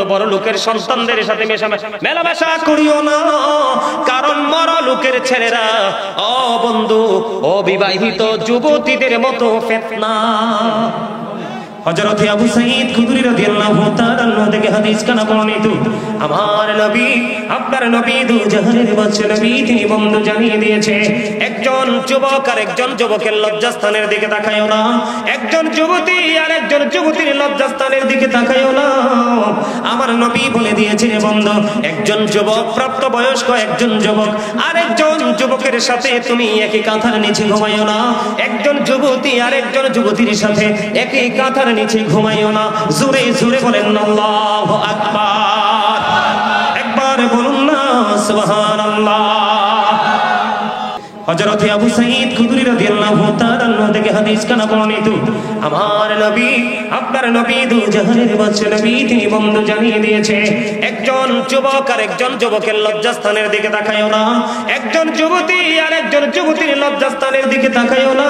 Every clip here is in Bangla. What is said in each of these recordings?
বন্ধু বড় লোকের সন্তানদের সাথে মেলামেশা করিও না, কারণ বড় লোকের ছেলেরা ও বন্ধু অবিবাহিত যুবতীদের মতো ফিতনা। হযরত আবু সাঈদ খুদরি রাদিয়াল্লাহু তাআলা আনহু থেকে হাদিস কানা বর্ণিত, আমার নবী আপনার নবী দু জাহানের বাদশা নবী তিনি বন্ধু জানিয়ে দিয়েছে, একজন যুবক আর একজন যুবকের লজ্জাস্থানের দিকে তাকায়ও না, একজন যুবতী আর একজন যুবতীর লজ্জাস্থানের দিকে তাকায়ও না। আমার নবী বলে দিয়েছে বন্ধু, একজন যুবক প্রাপ্তবয়স্ক একজন যুবক আর একজন যুবকের সাথে তুমি একই কাঁথার নিচে ঘুমাইও না, একজন যুবতী আর একজন যুবতীর সাথে একই কাঁথার নিচে ঘুমাইও না। জোরে জোরে বলেন আল্লাহু আকবার, একবার বলুন না সুবহানাল্লাহ। হযরত আবু সাঈদ খুদরি রাদিয়াল্লাহু তাআলা আনহু থেকে হাদিস কানা বর্ণিত, আমার নবী আপনার নবী দু জাহানের বাদশা নবী তিনি বন্ধু জানিয়ে দিয়েছে, একজন যুবক আর একজন যুবকের লজ্জাস্থানের দিকে তাকায়ও না, একজন যুবতী আর একজন যুবতীর লজ্জাস্থানের দিকে তাকায়ও না।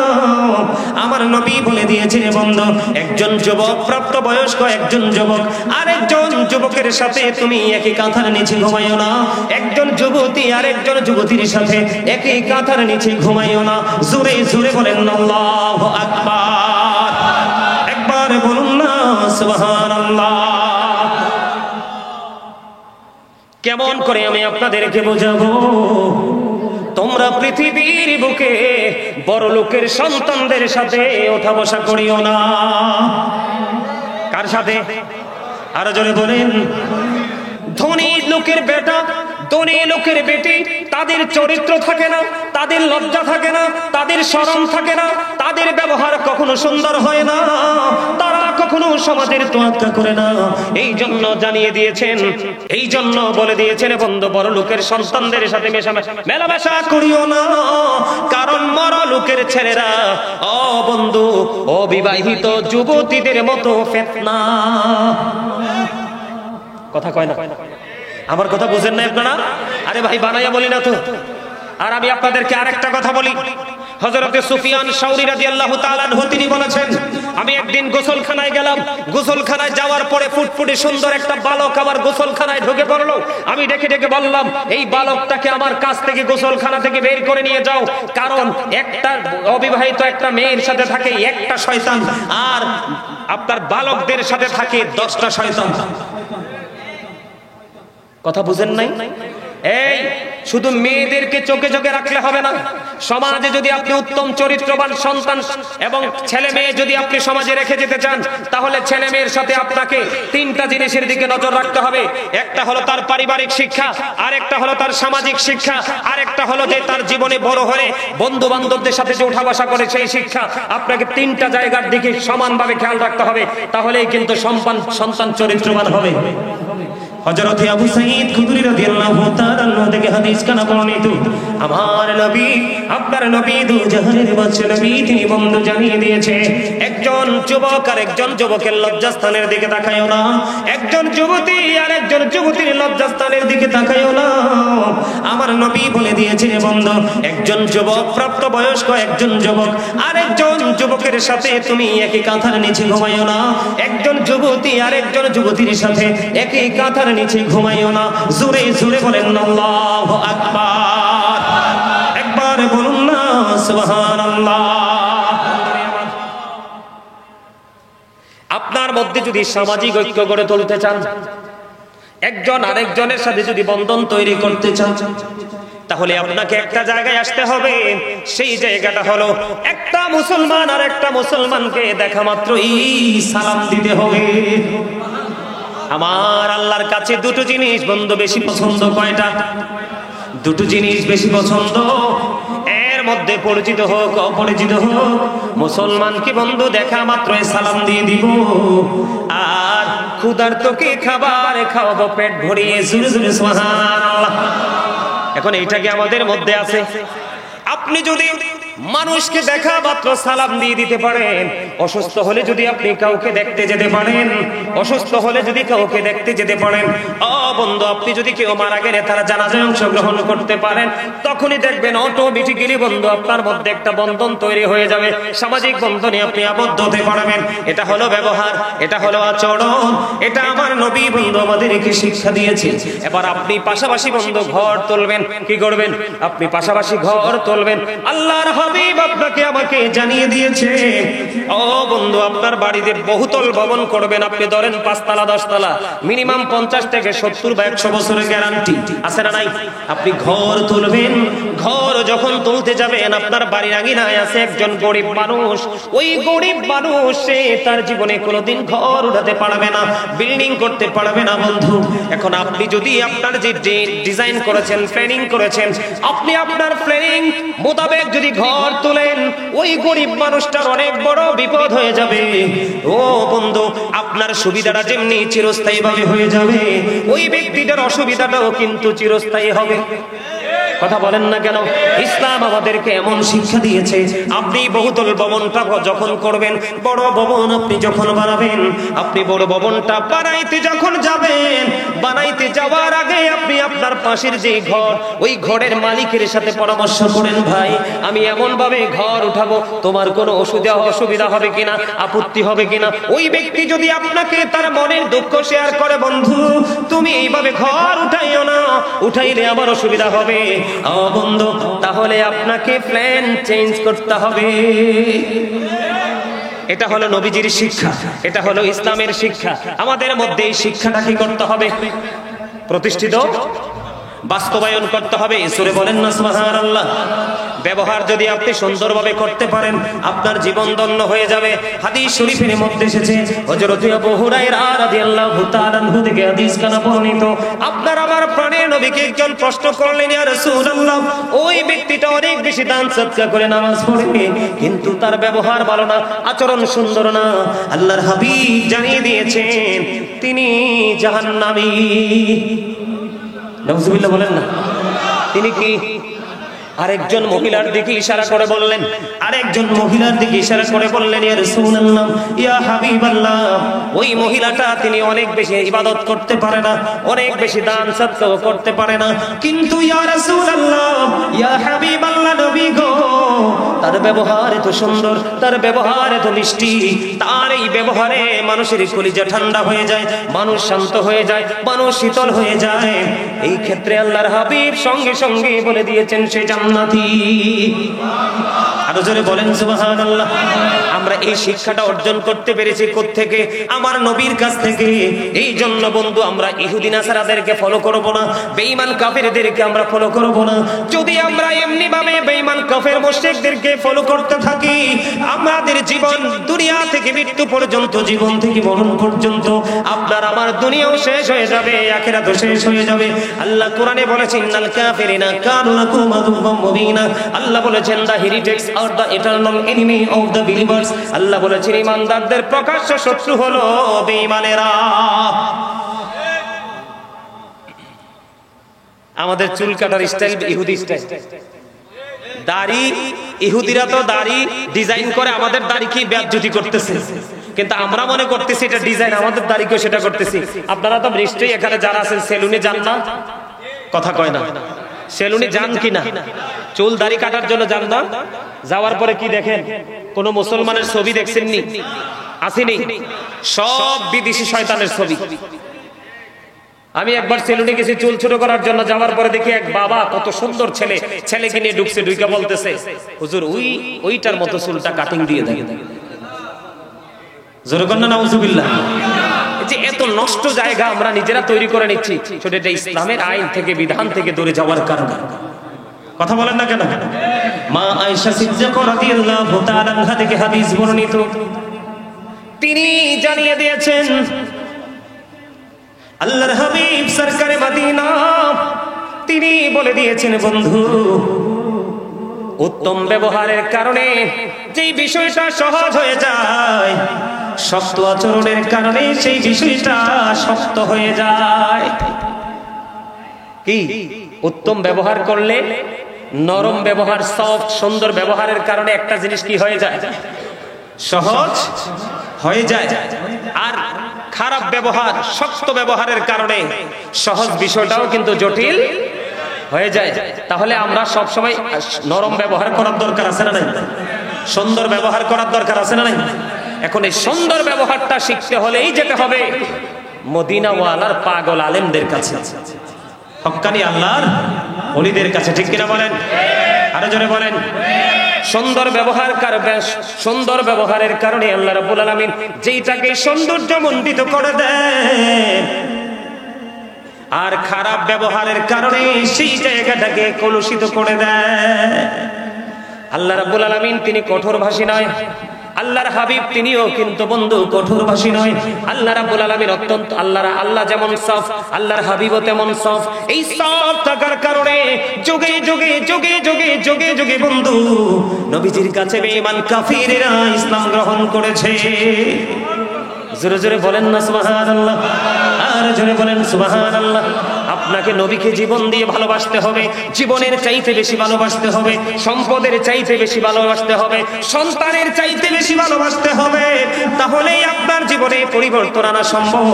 আমার নবী বলে দিয়েছে বন্ধু, একজন যুবক প্রাপ্তবয়স্ক একজন যুবক আর একজন যুবকের সাথে তুমি একই কাঁথার নিচে ঘুমাইও না, একজন যুবতী আর একজন যুবতীর সাথে একই কাঁথার নিচে ঘুমাইও না। জোরে জোরে বলেন আল্লাহু আকবার, একবার বলুন না সুবহানাল্লাহ। কেমন করে আমি আপনাদেরকে বোঝাবো, তোমরা পৃথিবীর বুকে বড় লোকের সন্তানদের সাথে ওঠা বসা করিও না। কার সাথে? আরো জোরে বলেন। ধনী লোকের বেটা ধনী লোকের বেটি, তাদের চরিত্র থাকে না, তাদের লজ্জা থাকে না, তাদের শরম থাকে না, তাদের ব্যবহার কখনো সুন্দর হয় না, তারা কখনো সমাজের তোয়াক্কা করে না। এই জন্য জানিয়ে দিয়েছেন, এই জন্য বলে দিয়েছেন বন্ধু বড় লোকের সন্তানদের সাথে মেলামেশা করিও না, কারণ বড় লোকের ছেলেরা ও বন্ধু অবিবাহিত যুবতীদের মতো ফিতনা। কথা কয় না? আমার কথা বুঝেন না আপনারা? আরে ভাই বানাইয়া বলি না তো। আর আমি আপনাদেরকে আরেকটা কথা বলি, হযরতে সুফিয়ান সাউরি রাদিয়াল্লাহু তাআলা আনহু তিনি বলেছেন, আমি একদিন গোসলখানায় গেলাম, গোসলখানায় যাওয়ার পরে ফুটফুটে সুন্দর একটা বালক আমার গোসলখানায় ঢুকে পড়লো। আমি ডেকে ডেকে বললাম, এই বালকটাকে আমার কাছ থেকে গোসলখানা থেকে বের করে নিয়ে যাও, কারণ একটা অবিবাহিত একটা মেয়ের সাথে থাকে একটা শয়তান, আর আপনার বালকদের সাথে থাকে 10টা শয়তান। কথা বুঝেন নাই? এই শুধু মেয়েদেরকে চোখে চোখে রাখলে হবে না, সমাজে যদি আপনি উত্তম চরিত্রবান সন্তান এবং ছেলে মেয়ে যদি আপনি সমাজে রেখে যেতে চান, তাহলে ছেলে মেয়ের সাথে আপনাকে 3টা জিনিসের দিকে নজর রাখতে হবে। একটা হলো তার পারিবারিক শিক্ষা, আরেকটা হলো তার সামাজিক শিক্ষা, আরেকটা হলো যে তার জীবনে বড় হলে বন্ধু বান্ধবদের সাথে যে উঠা বসা করে সেই শিক্ষা। আপনাকে 3টা জায়গার দিকে সমানভাবে খেয়াল রাখতে হবে, তাহলেই কিন্তু সন্তান চরিত্রবান হবে। হযরত আবু সাঈদ খুদরি রাদিয়াল্লাহু তাআলা আনহু থেকে হাদিস কানা বর্ণিত, আমার নবী আপনার নবী দু জাহানের বাদশা নবী তিনি বন্ধু জানিয়ে দিয়েছে, একজন যুবক আর একজন যুবকের লজ্জাস্থানের দিকে তাকায়ও না, একজন যুবতী আর একজন যুবতীর লজ্জাস্থানের দিকে তাকায়ও না। আমার নবী বলে দিয়েছে বন্ধু, একজন যুবক প্রাপ্তবয়স্ক একজন যুবক আর একজন যুবকের সাথে তুমি একই কাঁথার নিচে ঘুমাইও না, একজন যুবতী আর একজন যুবতীর সাথে একই কাঁথার নিচে ঘুমাইও না। জোরে জোরে বলেন আল্লাহু আকবার, একবার বলুন না সুবহানাল্লাহ। আপনার মধ্যে যদি সামাজিক ঐক্য গড়ে তুলতে চান, একজন আরেকজনের সাথে যদি বন্ধন তৈরি করতে চান, তাহলে আপনাকে একটা জায়গায় আসতে হবে। সেই জায়গাটা হলো একটা মুসলমান আর একটা মুসলমানকে দেখা মাত্রই সালাম দিতে হবে। আমার আল্লাহর কাছে 2টো জিনিস বন্ধু বেশি পছন্দ। কয়টা? 2টো জিনিস বেশি পছন্দ। এর মধ্যে পরিচিত হোক অপরিচিত হোক, মুসলমানকে বন্ধু দেখা মাত্রই সালাম দিয়ে দিব, আর ক্ষুধার্তকে খাবার খাওয়াবো পেট ভরিয়ে। জোরে জোরে সুবহানাল্লাহ। এখন এইটা কি আমাদের মধ্যে আছে? আপনি যদি মানুষকে দেখা মাত্র সালাম দিয়ে দিতে পারেন। অসুস্থ হলে যদি আপনি কাউকে দেখতে যেতে পারেন, অসুস্থ হলে যদি কাউকে দেখতে যেতে পারেন, বন্ধু আপনি যদি কেউ মারা গেলে তারা জানাজায় অংশগ্রহণ করতে পারেন, তখনই দেখবেন অটোমেটিক্যালি বন্ধু আপনার মধ্যে একটা বন্ধন তৈরি হয়ে যাবে, সামাজিক বন্ধনে আপনি আবদ্ধ হতে পারবেন। এটা হলো ব্যবহার, এটা হলো আচরণ, এটা আমার নবী বন্ধু আমাদেরকে শিক্ষা দিয়েছে। এবার আপনি পাশাপাশি বন্ধু ঘর তুলবেন, কি করবেন? আপনি পাশাপাশি ঘর তুলবেন। আল্লাহর হাবিব আপনাকে আমাকে জানিয়ে দিয়েছে, ও বন্ধু আপনার বাড়িতে বহুতল ভবন করবেন, আপনি ধরেন 5 তলা 10 তলা, মিনিমাম 50 থেকে 70 বা 100 বছরের গ্যারান্টি আছে না নাই? আপনি ঘর তুলবেন, ঘর যখন তুলতে যাবেন আপনার বাড়ির আঙিনায় আছে একজন গরিব মানুষ, ওই গরিব মানুষ সে তার জীবনে কোনোদিন ঘর উঠাতে পারবে না, বিল্ডিং করতে পারবে না বন্ধু। এখন আপনি যদি আপনার যে ডিজাইন করেছেন, প্ল্যানিং করেছেন, আপনি আপনার প্ল্যানিং মোতাবেক যদি ঘর তোলেন, ওই গরিব মানুষটার অনেক বড় বিপদ হয়ে যাবে। ও বন্ধু আপনার সুবিধাটা যেমনি চিরস্থায়ী ভাবে হয়ে যাবে, ওই ব্যক্তিটার অসুবিধাটাও কিন্তু চিরস্থায়ী হবে। কথা বলেন না কেন? ইসলাম আমাদেরকে এমন শিক্ষা দিয়েছে, আপনি বহুতল ভবনটা যখন করবেন, বড় ভবন আপনি যখন বানাবেন, আপনি বড় ভবনটা বানাইতে যখন যাবেন, বানাইতে যাওয়ার আগে আপনি আপনার পাশের যে ঘর, ওই ঘরের মালিকের সাথে পরামর্শ করেন, ভাই আমি এমন ভাবে ঘর উঠাবো, তোমার কোনো অসুবিধা হবে কিনা, আপত্তি হবে কিনা? ওই ব্যক্তি যদি আপনাকে তার মনের দুঃখ শেয়ার করে, বন্ধু তুমি এইভাবে ঘর উঠাইও না, উঠাইলে আমার অসুবিধা হবে, বন্ধু তাহলে আপনাকে প্ল্যান চেঞ্জ করতে হবে। এটা হলো নবীজির শিক্ষা, এটা হলো ইসলামের শিক্ষা। আমাদের মধ্যে এই শিক্ষাটা কি করতে হবে? প্রতিষ্ঠিত, বাস্তবায়ন করতে হবে। সূরা বলেন না সুবহানাল্লাহ। ব্যবহার যদি আপনি সুন্দরভাবে করতে পারেন, আপনার জীবন ধন্য হয়ে যাবে। হাদিস শরীফের মধ্যে এসেছে, হযরত আবু হুরায়রা রাদিয়াল্লাহু তাআলা আনহু থেকে হাদিস কানা বর্ণিত, আপনার আমার প্রাণের নবীকে একজন প্রশ্ন করলেন, ইয়া রাসূলুল্লাহ, ওই ব্যক্তিটা অনেক বেশি দান সদকা করে, নামাজ পড়ে, কিন্তু তার ব্যবহার ভালো না, আচরণ সুন্দর না। আল্লাহর হাবিব জানিয়ে দিয়েছেন তিনি জাহান্নামী। নাউজুবিল্লাহ বলেন না। তিনি কি? আরেকজন মহিলার দিকে ইশারা করে বললেন, আরেকজন মহিলার দিকে ইশারা করে বললেন, ইয়া রাসূলুল্লাহ, ইয়া হাবিবাল্লাহ, ওই মহিলাটা তিনি অনেক বেশি ইবাদত করতে পারে না, অনেক বেশি দান সদকা করতে পারে না, কিন্তু ইয়া রাসূলুল্লাহ, ইয়া হাবিবাল্লাহ, নবী গো, তার ব্যবহার এত সুন্দর, তার ব্যবহার এত মিষ্টি, তার এই ব্যবহারে মানুষের কলিজা ঠান্ডা হয়ে যায়, মানুষ শান্ত হয়ে যায়, মানুষ শীতল হয়ে যায়। এই ক্ষেত্রে আল্লাহর হাবিব সঙ্গে সঙ্গে বলে দিয়েছেন সে জান্নাতি। আরো জোরে বলেন সুবহানাল্লাহ। আমরা এই শিক্ষাটা অর্জন করতে পেরেছি কোত্থেকে? আমার নবীর কাছ থেকে। এই জন্য বন্ধু আমরা ইহুদি নাসারাদেরকে ফলো করব না, বেঈমান কাফেরদেরকে আমরা ফলো করব না। যদি আমরা এমনি ভাবে বেঈমান কাফের মুশরিকদেরকে ফলো করতে থাকি, আমাদের জীবন দুনিয়া থেকে মৃত্যু পর্যন্ত, জীবন থেকে মরণ পর্যন্ত আপনার আমার দুনিয়াও শেষ হয়ে যাবে, আখিরাতও শেষ হয়ে যাবে। আল্লাহ কোরআনে বলেছেন, ইন্নাল কাফিরিনা কানু লাকুম আদুওয়াম মুবিনা। আল্লাহ বলেছেন, দা হেরিটেজ আর the eternal enemy of the believers. আল্লাহ বলেছেন ঈমানদারদের প্রকাশ্য শত্রু হলো বেঈমানেরা। আমাদের চুল কাটার স্টাইল ইহুদি স্টাইল, দাড়ি, ইহুদিরা তো দাড়ি ডিজাইন করে, আমাদের দাড়ি কি বেয়াজ্জতি করতেছে, কিন্তু আমরা মনে করতেছি এটা ডিজাইন, আমাদের দাড়িকেও সেটা করতেছি। আপনারা তো নিশ্চয়ই এখানে যারা আছেন সেলুনে যান না? কথা কয় না। সেলুনে যান কিনা? চুল দাড়ি কাটার জন্য যান না? যাওয়ার পরে কি দেখেন? কোন মুসলমানের ছবি দেখছেননি? আসেনি? সব বিদেশি শয়তানের ছবি। আমি একবার সেলুনে গেছি চুল ছোট করার জন্য, যাওয়ার পরে দেখি এক বাবা, কত সুন্দর ছেলে, ছেলেকে নিয়ে ঢুকছে, ঢুকে বলতেছে, হুজুর ওইটার মতো চুলটা কাটিং দিয়ে দেয়। জোরে কন্যা নাউজুবিল্লাহ। যে এত নষ্ট জায়গা আমরা নিজেরা তৈরি করে নিচ্ছি, সেটা ইসলামের আইন থেকে, বিধান থেকে দূরে যাওয়ার কারণে। কথা বলেন না কেন? মা আয়েশা সিদ্দিকা রাদিয়াল্লাহু তাআলা আনহা থেকে হাদিস বর্ণিত, তিনি জানিয়ে দিয়েছেন, আল্লাহর হাবিব সরকারে মদিনা তিনি বলে দিয়েছেন, বন্ধু উত্তম ব্যবহারের কারণে যেই বিষয়টা সহজ হয়ে যায়, শক্ত আচরণের কারণে সেই বিষয়টা শক্ত হয়ে যায়। কি? উত্তম ব্যবহার করলে নরম ব্যবহার, সফট সুন্দর ব্যবহারের কারণে একটা জিনিস কি হয়ে যায়, সহজ হয়ে যায়। আর খারাপ ব্যবহার, শক্ত ব্যবহারের কারণে সহজ বিষয়টাও কিন্তু জটিল হয়ে যায়। তাহলে আমরা সব সময় নরম ব্যবহার করার দরকার আছে না নাই? সুন্দর ব্যবহার করার দরকার আছে না নাই? এখন এই সুন্দর ব্যবহারটা শিখতে হলেই যেতে হবে মদিনা ওয়ালার পাগল আলেমদের কাছে, হক্কানি আল্লাহর ওলিদের কাছে। ঠিক কিনা বলেন? আরো জোরে বলেন। সুন্দর ব্যবহার করবে, সুন্দর ব্যবহারের কারণে আল্লাহ রাব্বুল আলামিন যেইটাকে সৌন্দর্যমণ্ডিত করে দেন, আর খারাপ ব্যবহারের কারণে সেই জায়গাটাকে কলুষিত করে দেয়। আল্লাহ রাব্বুল আলামিন তিনি কঠোরভাষী নয়, আল্লাহর হাবিব তিনিও কিন্তু বন্ধু কঠোরভাষী নয়। আল্লাহ রাব্বুল আলামিন অত্যন্ত আল্লাহ যেমন সফট, আল্লাহর হাবিবও তেমন সফট। এই সফট থাকার কারণে যুগে যুগে যুগে যুগে যুগে যুগে বন্ধু নবীজির কাছে বেঈমান কাফিররা ইসলাম গ্রহণ করেছে। জোরে জোরে বলেন না সুবহানাল্লাহ, আর জোরে বলেন সুবহানাল্লাহ। আপনাকে নবীকে জীবন দিয়ে ভালোবাসতে হবে, জীবনের চাইতে বেশি ভালোবাসতে হবে, সম্পদের চাইতে বেশি ভালোবাসতে হবে, সন্তানের চাইতে বেশি ভালোবাসতে হবে, তাহলেই আপনার জীবনে পরিবর্তন আনা সম্ভব।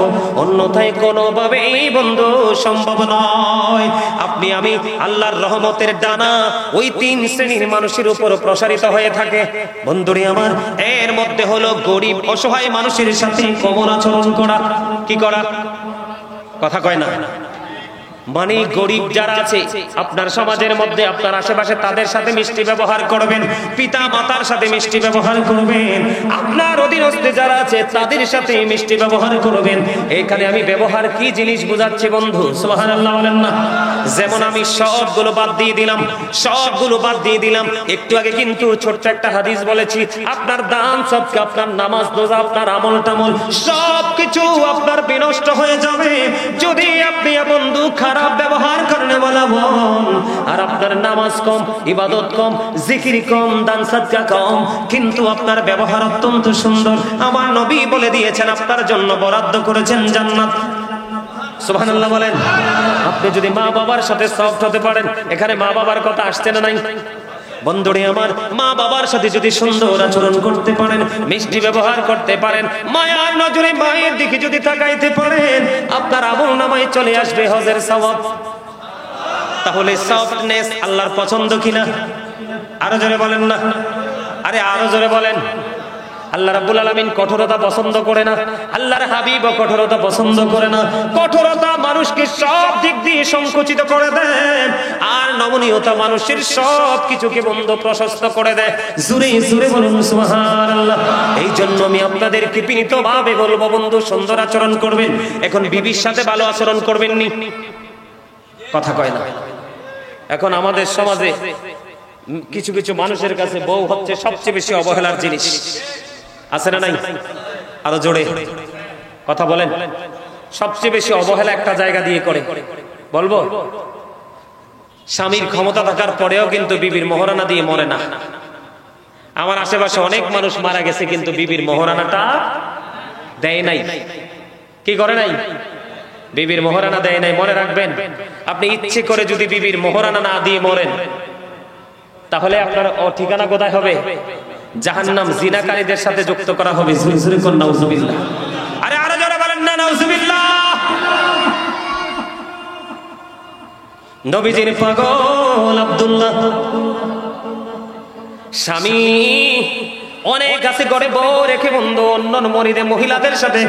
অন্যথায় কোনোভাবেই বন্ধু সম্ভব নয়। আপনি আমি আল্লাহর রহমতের ডানা ওই 3 শ্রেণীর মানুষের উপর প্রসারিত হয়ে থাকে বন্ধুরে আমার। এর মধ্যে হলো গরিব অসহায় মানুষের সাথে কেমন আচরণ করা। কি করা? কথা কয় না। মানে গরিব যারা আছে আপনার সমাজের মধ্যে, আপনার আশেপাশে, তাদের সাথে মিষ্টি ব্যবহার করবেন, পিতা মাতার সাথে মিষ্টি ব্যবহার করবেন, আপনার অধীনস্থে যারা আছে তাদের সাথে মিষ্টি ব্যবহার করবেন। এখানে আমি ব্যবহার কি জিনিস বুঝাচ্ছি বন্ধু, সুবহানাল্লাহ বলেন না। যেমন আমি সবগুলো বাদ দিয়ে দিলাম, সবগুলো বাদ দিয়ে দিলাম। একটু আগে কিন্তু ছোট্ট একটা হাদিস বলেছি, আপনার দান সবকে, আপনার নামাজ রোজা, আপনার আমল টামল সবকিছু আপনার বিনষ্ট হয়ে যাবে যদি আপনি বন্ধু খারাপ ব্যবহার করনে বলা বল। আর আপনার নামাজ কম, ইবাদত কম, জিকির কম, দান সাদকা কম, কিন্তু আপনার ব্যবহার অত্যন্ত সুন্দর। আমার নবী বলে দিয়েছেন আপনার জন্য বরাদ্দ করেছেন জান্নাত। সুবহানাল্লাহ বলেন। আপনি যদি মা বাবার সাথে সফট হতে পারেন, এখানে মা বাবার কথা আসছে না নাই বন্ধুরে আমার? মা বাবার সাথে যদি সুন্দর আচরণ করতে পারেন, মিষ্টি ব্যবহার করতে পারেন, মায়ার নজরে মায়ের দিকে যদি তাকাইতে পারেন, আপনার আমল নামায় চলে আসবে হজের সওয়াব। তাহলে সফটনেস আল্লাহর পছন্দ কিনা? আরো জোরে বলেন না, আরে আরো জোরে বলেন। আল্লাহ রাব্বুল আলামিন কঠোরতা পছন্দ করে না, আল্লাহর হাবিবও কঠোরতা পছন্দ করে না। কঠোরতা মানুষকে সব দিক দিয়ে সংকুচিত করে দেয়, আর নমনীয়তা মানুষের সব কিছুকে বন্ধ প্রশস্ত করে দেয়। জোরে জোরে বলুন সুবহানাল্লাহ। এই জন্য আমি আপনাদেরকে বিনীতভাবে বলবো বন্ধু, সুন্দর আচরণ করবেন। এখন বিবির সাথে ভালো আচরণ করবেন নি? কথা কয় না। এখন আমাদের সমাজে কিছু কিছু মানুষের কাছে বউ হচ্ছে সবচেয়ে বেশি অবহেলার জিনিস, আছে না নাই? আরো জোরে কথা বলেন। সবচেয়ে বেশি অবহেলা একটা জায়গা দিয়ে করে, বলবো স্বামীর ক্ষমতা থাকার পরেও কিন্তু বিবির মোহরানা দিয়ে মরে না। আমার আশেপাশে অনেক মানুষ মারা গেছে কিন্তু বিবির মোহরানাটা দেয় নাই। কি করে নাই? বিবির মোহরানা দেয় নাই। মনে রাখবেন, আপনি ইচ্ছে করে যদি বিবির মোহরানা না দিয়ে মরেন, তাহলে আপনার ঠিকানা কোথায় হবে? জাহান্নাম। জিনাকারীদের সাথে যুক্ত করা হবে। জোরে জোরে কোন নাউজুবিল্লাহ। আরে আরো জোরে বলেন না নাউজুবিল্লাহ। নবীজির পাগল আব্দুল্লাহ, স্বামী অনেক আছে ঘরে বউ রেখে বন্ধু অন্য মহিলাদের সাথে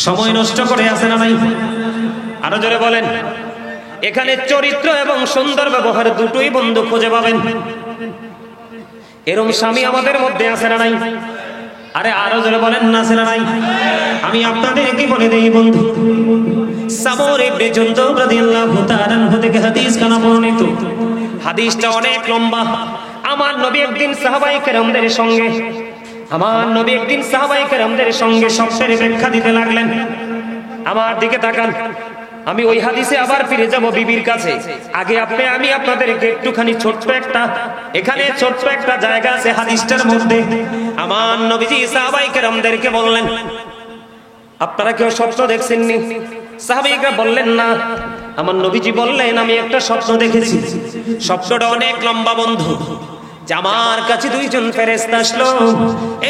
সময় নষ্ট করে আছে না নাই? আরো জোরে বলেন। এখানে চরিত্র এবং সুন্দর ব্যবহার দুটোই বন্ধু খুঁজে পাবেন। এরকম স্বামী আমাদের মধ্যে আছে না নাই? আরে আরো জোরে বলেন না, আছে না নাই? আমি আপনাদেরকে বলে দেই বন্ধু, সামর ইবনে জুনদুব রাদিয়াল্লাহু তাআলা আনহু থেকে হাদিস কানা বর্ণিত। হাদিসটা অনেক লম্বা। আমার নবী একদিন সাহাবায়ে কেরামদের সঙ্গে স্বপ্নের ব্যাখ্যা দিতে লাগলেন। আমার দিকে তাকান, আমি ওই হাদিসে আবার ফিরে যাব বিবির কাছে। আগে আমি আপনাদেরকে একটুখানি ছোট্ট একটা জায়গা আছে হাদিসটার মধ্যে। আমার নবীজি সাহাবায়ে কেরামদেরকে বললেন, আপনারা কেউ স্বপ্ন দেখছেননি? সাহাবায়েরা বললেন না। আমার নবীজি বললেন, আমি একটা স্বপ্ন দেখেছি, স্বপ্নটা অনেক লম্বা বন্ধু। যে আমার কাছে দুইজন ফেরেশতা আসলো,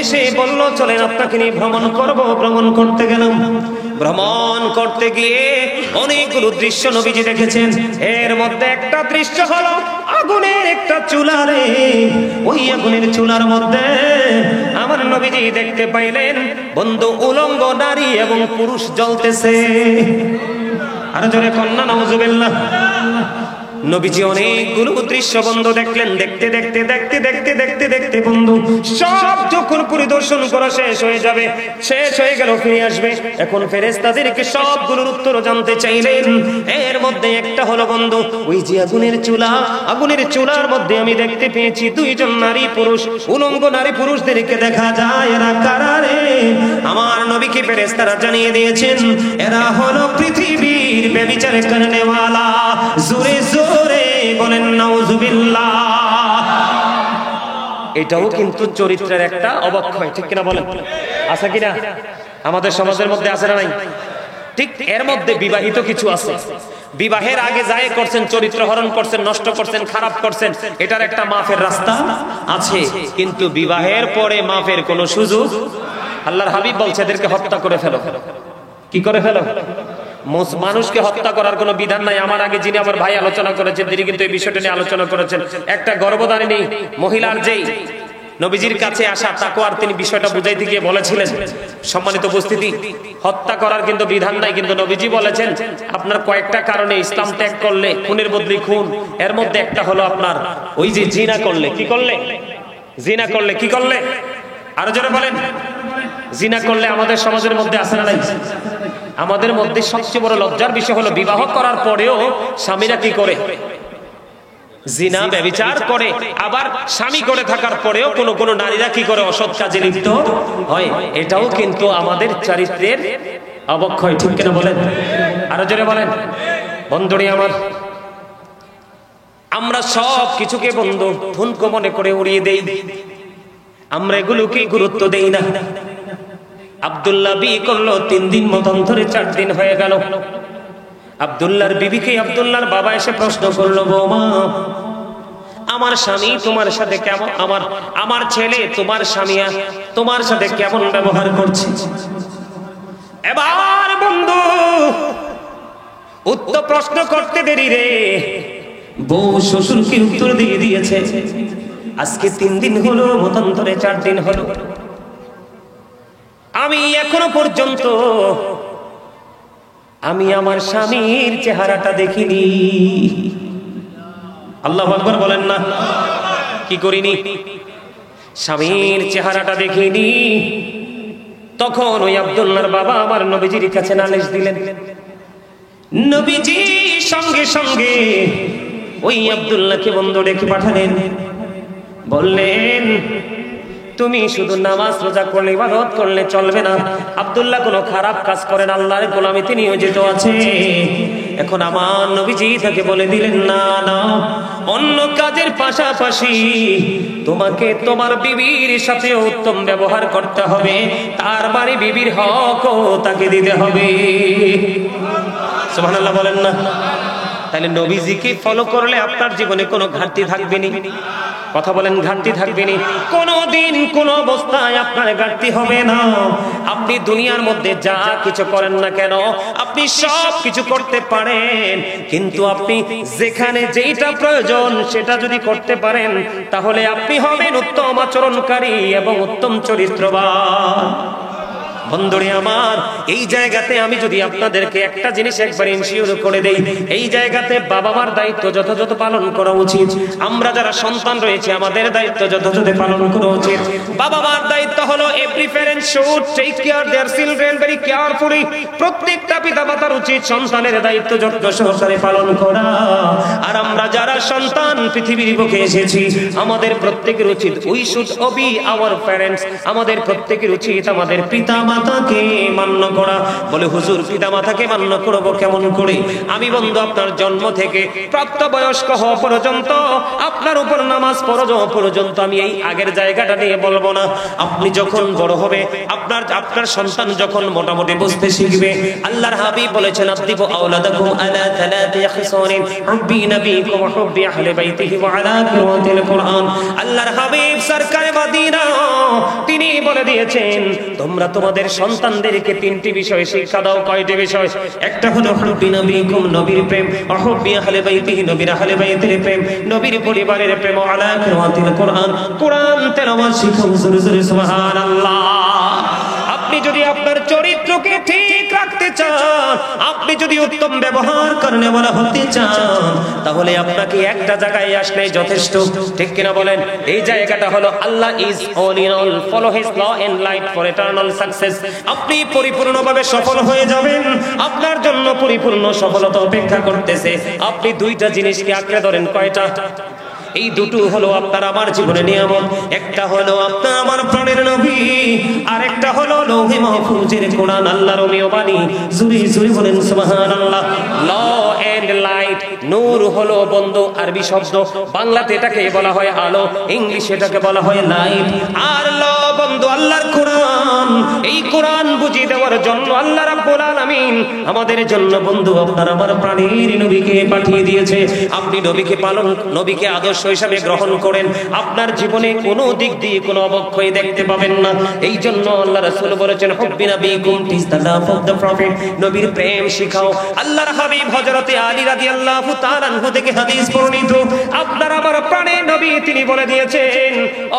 এসে বলল চলেন আপনাকে নিয়ে ভ্রমণ করব। ভ্রমণ করতে গেলাম। ভ্রমণ করতে গিয়ে অনেকগুলো দৃশ্য নবীজি দেখেছেন। এর মধ্যে একটা দৃশ্য হলো আগুনের একটা চুলারে, ওই আগুনের চুলার মধ্যে আমার নবীজি দেখতে পাইলেন বন্ধু উলঙ্গ নারী এবং পুরুষ জ্বলতেছে। আর জোরে কন্যা নাউজুবিল্লাহ। নবীজি অনেকগুলো দৃশ্য বন্ধু দেখলেন। দেখতে দেখতে দেখতে দেখতে দেখতে দেখতে বন্ধু সব যখন পরিদর্শন করা শেষ হয়ে যাবে, শেষ হয়ে গেল, ফিরে আসবে, এখন ফেরেশতাদেরকে সবগুলোর উত্তর জানতে চাইলেন। এর মধ্যে একটা হলো বন্ধু ওই যে আগুনের চুলা, আগুনের চুলার মধ্যে আমি দেখতে পেয়েছি দুইজন নারী পুরুষ, উলঙ্গ নারী পুরুষদেরকে দেখা যায়। এরা কারা রে? আমার নবীকে ফেরেশতারা জানিয়ে দিয়েছেন, এরা হলো পৃথিবীর ব্যভিচার করনেওয়ালা। জোরে জোরে বলেন নাউজুবিল্লাহ। এটাও কিন্তু চরিত্রের একটা অবক্ষয়, ঠিক কিনা বলেন? আছে কিনা? আমাদের সমাজের মধ্যে আছে না নাই? ঠিক এর মধ্যে বিবাহিত কিছু আছে, বিবাহের আগে যাই করছেন, চরিত্র হরণ করছেন, নষ্ট করছেন, খারাপ করছেন, এটার একটা মাফের রাস্তা আছে। কিন্তু বিবাহের পরে মাফের কোনো সুযোগ, আল্লাহর হাবিব বলছে এদেরকে হত্যা করে ফেলো। কি করে ফেলো? মানুষকে হত্যা করার কোনো বিধান নাই। আমার আগে যিনি আমার ভাই আলোচনা করেছেন, তিনি কিন্তু এই বিষয়টা নিয়ে আলোচনা করেছেন। একটা গর্ভধারিণী মহিলার যেই নবীজির কাছে আসা তাকওয়ার তিনি বিষয়টা বুঝাইতে গিয়ে বলেছিলেন, সম্মানিত উপস্থিতি, হত্যা করার কিন্তু বিধান নাই, কিন্তু নবীজি বলেছেন আপনার কয়েকটা কারণে ইসলাম ত্যাগ করলে খুনের বদলে খুন। এর মধ্যে একটা হলো আপনার ওই যে জিনা করলে। কি করলে? জিনা করলে। কি করলে? আরো জোরে বলেন। জিনা করলে আমাদের সমাজের মধ্যে আছে না নাই? আমাদের মধ্যে সবচেয়ে বড় লজ্জার বিষয় হলো বিবাহ করার পরেও স্বামীরা কি করে? জিনা ব্যভিচার করে। আবার স্বামী করে থাকার পরেও কোন কোন নারীরা কি করে? অসৎ কাজে লিপ্ত হয়। এটাও কিন্তু আমাদের চরিত্রের অবক্ষয়, ঠিক কিনা বলেন? আরো জোরে বলেন। বন্ধুরি আমার, আমরা সব কিছুকে বন্ধু ঠুনকো মনে করে উড়িয়ে দেই, আমরা এগুলোকে গুরুত্ব দেই না। আব্দুল্লাহ বিয়ে করলো 3 দিন মতান্তরে 4 দিন হয়ে গেল। আব্দুল্লাহর বিবিকে আব্দুল্লাহর বাবা এসে প্রশ্ন করলো, বৌমা আমার স্বামী তোমার সাথে কেমন, আমার ছেলে তোমার স্বামী তোমার সাথে কেমন ব্যবহার করছে? এবার বন্ধু উত্তর প্রশ্ন করতে দেরি রে, বউ শ্বশুরকে উত্তর দিয়ে দিয়েছে। আজকে 3 দিন হলো, মতান্তরে 4 দিন হলো, আমি এখনো পর্যন্ত আমি আমার স্বামীর চেহারাটা দেখিনি। আল্লাহু আকবার বলেন না? কি করিনি? স্বামীর চেহারাটা দেখিনি। তখন ওই আব্দুল্লাহর বাবা আমার নবীজির কাছে নালিশ দিলেন। নবীজি সঙ্গে সঙ্গে ওই আব্দুল্লাহকে বন্ধু ডেকে পাঠালেন, বললেন তুমি শুধু নামাজ রোজা করলে, ইবাদত করলে চলবে না। আব্দুল্লাহ কোনো খারাপ কাজ করেন, আল্লাহর গোলামি তিনি নিয়োজিত আছে। এখন আমার নবীজি তাকে বলে দিলেন, না না, অন্য কাজের পাশাপাশি তোমাকে তোমার বিবির সাথে উত্তম ব্যবহার করতে হবে, তার বাড়ি বিবির হকও তাকে দিতে হবে। সুবহানাল্লাহ বলেন না? তাহলে নবীজিকে ফলো করলে আপনার জীবনে কোনো ঘাটতি থাকবে না। কথা বলেন, ঘাটতি থাকবে না। কোনদিন কোন অবস্থায় আপনার ঘাটতি হবে না। আপনি দুনিয়ার মধ্যে যা কিছু করেন না কেন, আপনি সব কিছু করতে পারেন, কিন্তু আপনি যেখানে যেটা প্রয়োজন সেটা যদি করতে পারেন, তাহলে আপনি হবেন উত্তম আচরণকারী এবং উত্তম চরিত্রবান। বন্ধুরে আমার, এই জায়গাতে আমি যদি আপনাদেরকে একটা জিনিস একবার ইনশিওর করে দেই, এই জায়গাতে বাবা মার দায়িত্ব যথাযথ পালন করা উচিত। আমরা যারা সন্তান রয়েছে আমাদের দায়িত্ব যথাযথ পালন করা উচিত। বাবা মার দায়িত্ব হলো every parent should take care their children very carefully. প্রত্যেকটা পিতামাতার উচিত সন্তানের দায়িত্ব যত্ন সহকারে পালন করা। আর আমরা যারা সন্তান পৃথিবীর বুকে এসেছি, আমাদের প্রত্যেকের উচিত we should Obi our parents. আমাদের প্রত্যেকের উচিত আমাদের পিতামাতা মাতাকে মান্য করা। বলে হুজুর পিতামাতাকে মান্য করব কেমন করে? আমি বন্ধু আপনার জন্ম থেকে প্রাপ্তবয়স্ক হওয়া পর্যন্ত আপনার উপর নামাজ ফরজ হওয়া পর্যন্ত আমি এই আগের জায়গাটা নিয়ে বলবো না। আপনি যখন বড় হবে, আপনার সন্তান যখন মোটামুটি বুঝতে শিখবে, আল্লাহর হাবিব বলেছেন আদিবু আওলাদাকুম আলা থালাতি খিসানিন হুব্বি নবীকুম ওয়া হুব্বি আহলি বাইতিহি ওয়া আলা কিরাতিল কুরআন। আল্লাহর হাবিব সরকারে মদিনা তিনি বলে দিয়েছেন তোমরা তোমাদের সন্তানদেরকে তিনটি বিষয় শিক্ষা দাও। কয়টি বিষয়? একটা হলো হুব্বি নবীকুম, নবীর প্রেম, ওয়া হুব্বি আহলি বাইতিহি, নবীর আহলি বাইতের প্রেম, নবীর পরিবারের প্রেম, ওয়া আলা কিরাতিল কুরআন, কোরআন তেলাওয়াত শিখাও। জোরে জোরে সুবহানাল্লাহ। আপনি যদি আপনার চরিত্রকে ঠিক রাখতে চান, আপনি যদি উত্তম ব্যবহার করনে ওয়ালা হতে চান, তাহলে আপনাকে একটা জায়গায় আসলেই যথেষ্ট। ঠিক কিনা বলেন? এই জায়গাটা হলো Allah is all in all, follow his law and light for eternal success. আপনি পরিপূর্ণভাবে সফল হয়ে যাবেন, আপনার জন্য পরিপূর্ণ সফলতা অপেক্ষা করতেছে। আপনি দুইটা জিনিসকে আঁকড়ে ধরেন। কয়টা? এই দুটো হলো আপনার আমার জীবনে নিয়ামত। একটা হলো আপনার আমার প্রাণের নবী, আর একটা হলো লৌহে মাহফুজের কোরআন, আল্লাহর অমীয় বাণী। জুরি জুরি বলেন সুবহানাল্লাহ। ল এন্ড লাইট, নূর হলো বন্ধু আরবি শব্দ, বাংলাতে এটাকে বলা হয় আলো, ইংলিশে এটাকে বলা হয় লাইট। আর ল বন্ধু আল্লাহর কোরআন। এই কোরআন বুঝিয়ে দেওয়ার জন্য আল্লাহ রাব্বুল আলামিন আমাদের জন্য বন্ধু আপনার আমার প্রাণের নবীকে পাঠিয়ে দিয়েছে। আপনি নবীকে পালন, নবীকে আদর্শ হিসাবে গ্রহণ করেন, আপনার জীবনে কোনো দিক দিয়ে কোনো অবক্ষয় দেখতে পাবেন না। এই জন্য আল্লাহ রাসূল বলেছেন হুব্বি নবীকুম teach the love of the prophet, নবীর প্রেম শিখাও। আল্লাহর হাবিব হযরতে আলী রাদিয়াল্লাহু তাআলা আনহু থেকে হাদিস বর্ণিত, আপনার আমার প্রাণের নবী তিনি বলে দিয়েছেন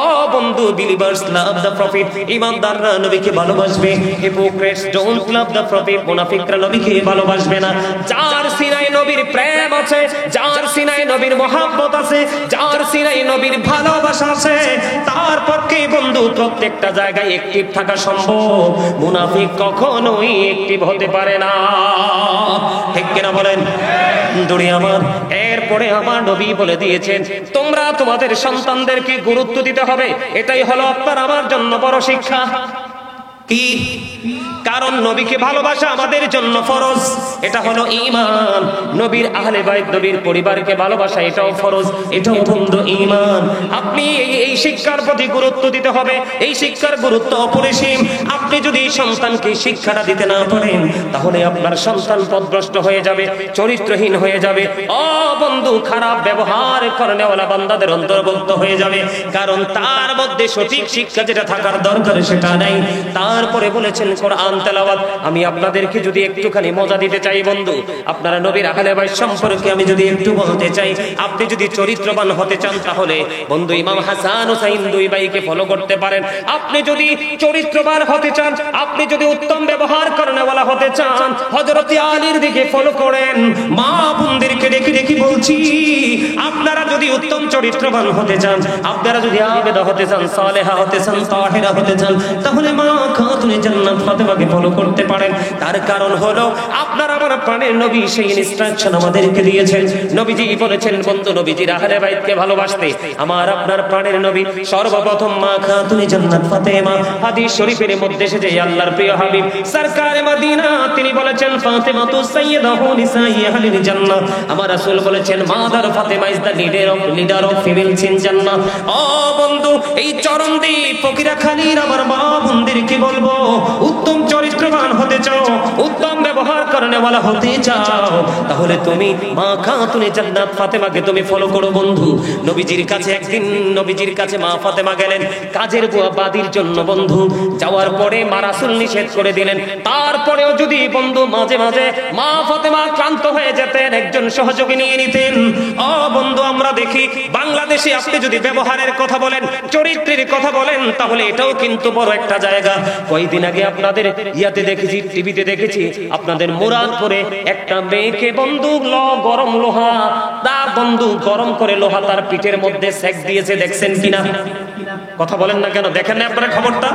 ও বন্ধু, বিলিভার্স লাভ দ্য প্রফেট, ঈমানদাররা নবীকে ভালোবাসবে। Hypocrites don't love the prophet, মুনাফিকরা নবীকে ভালোবাসবে না। যার সিনায় নবীর প্রেম আছে, যার সিনায় নবীর মহব্বত আছে, যার সিনায় নবীর ভালোবাসা আছে, তার পক্ষে বন্ধু প্রত্যেকটা জায়গায় অ্যাক্টিভ থাকা সম্ভব। মুনাফিক কখনোই অ্যাক্টিভ হতে পারে না। ঠিক কিনা বলেন? দূরে আমার। এরপরে আমার নবী বলে দিয়েছেন তোমরা তোমাদের সন্তানদেরকে গুরুত্ব দিতে হবে। এটাই হলো আপনার আমার জন্য বড় শিক্ষা। কি? কারণ নবীকে ভালোবাসা আমাদের জন্য ফরজ, এটা হলো ঈমান। নবীর আহলে বাইত, নবীর পরিবারকে ভালোবাসা এটাও ফরজ, এটাও বন্ধু ঈমান। আপনি এই শিক্ষার প্রতি গুরুত্ব দিতে হবে। এই শিক্ষার গুরুত্ব অপরিসীম। আপনি যদি সন্তানকে শিক্ষাটা দিতে না পারেন, তাহলে আপনার সন্তান পথভ্রষ্ট হয়ে যাবে, চরিত্রহীন হয়ে যাবে। ও বন্ধু, খারাপ ব্যবহার করেনেওয়ালা বান্দাদের অন্তর্ভুক্ত হয়ে যাবে, কারণ তার মধ্যে সঠিক শিক্ষা যেটা থাকার দরকার সেটা নাই। তারপরে বলেছেন কোরআন তেলাওয়াত। আমি আপনাদেরকে যদি একটুখানি মজা দিতে চাই বন্ধু, আপনারা নবীর আহলে বাইত সম্পর্কে আমি যদি একটু বলতে চাই, আপনি যদি চরিত্রবান হতে চান, তাহলে বন্ধু ইমাম হাসান হুসাইন দুই ভাইকে ফলো করতে পারেন। আপনি যদি চরিত্রবান হতে চান, আপনি যদি উত্তম ব্যবহার করেনেওয়ালা হতে চান, হযরত আলীর দিকে ফলো করেন। মা বোনদেরকে দেখে দেখে বলছি, আপনারা যদি উত্তম চরিত্রবান হতে চান, আপনারা যদি আবেদা হতে চান, সালেহা হতে চান, তাহেরা হতে চান, তাহলে মা খাতুনে জান্নাত ফাতেমাকে ফলো করতে পারেন। তার কারণ হলো আপনার আমার প্রাণের নবী সেই ইনস্ট্রাকশন আমাদেরকে দিয়েছেন। নবীজি বলেছেন বন্ধু, নবীজির আহলে বাইতকে ভালোবাসতে আমার আপনার প্রাণের নবী সর্বপ্রথম মা খাতুনে জান্নাত ফাতেমা। হাদিস শরীফের মধ্যে এসেছে আল্লাহর প্রিয় হাবিব সরকারে মদিনা তিনি বলেছেন ফাতেমাতু সাইয়্যিদাতু নিসাই আহলিল জান্নাহ। আমার রাসূল বলেছেন mother Fatema is the leader of females in জান্নাহ। ও বন্ধু, এই চরমদ্বীপ ফকিরাখালীর আমার মা বোনদেরকে বলবো, উত্তম চরিত্রবান হতে চাও, উত্তম ব্যবহার করেনেওয়ালা হতে চাও, তাহলে তুমি মা খাতুনে জান্নাত ফাতেমাকে তুমি ফলো করো বন্ধু। নবীজির কাছে একদিন নবীজির কাছে মা ফাতেমা গেলেন কাজের বুয়া বাদির জন্য বন্ধু। যাওয়ার পরে মা রাসূল নিষেধ করে দিলেন। তারপরেও যদি বন্ধু মাঝে মাঝে মা ফাতেমা ক্লান্ত হয়ে যেতেন, একজন সহযোগী নিয়ে নিতেন। ও বন্ধু, আমরা দেখি বাংলাদেশে আপনি যদি ব্যবহারের কথা বলেন, চরিত্রের কথা বলেন, তাহলে এটাও কিন্তু বড় একটা জায়গা। কয়েকদিন আগে আপনাদের ইয়াতে দেখেছি, টিভিতে দেখেছি, আপনাদের মুরাদপুরে একটা মেয়েকে বন্ধু গরম লোহা তা বন্ধু গরম করে লোহা তার পিঠের মধ্যে সেক দিয়েছে। দেখছেন কিনা? কথা বলেন না কেন? দেখেন না আপনারা খবরটা?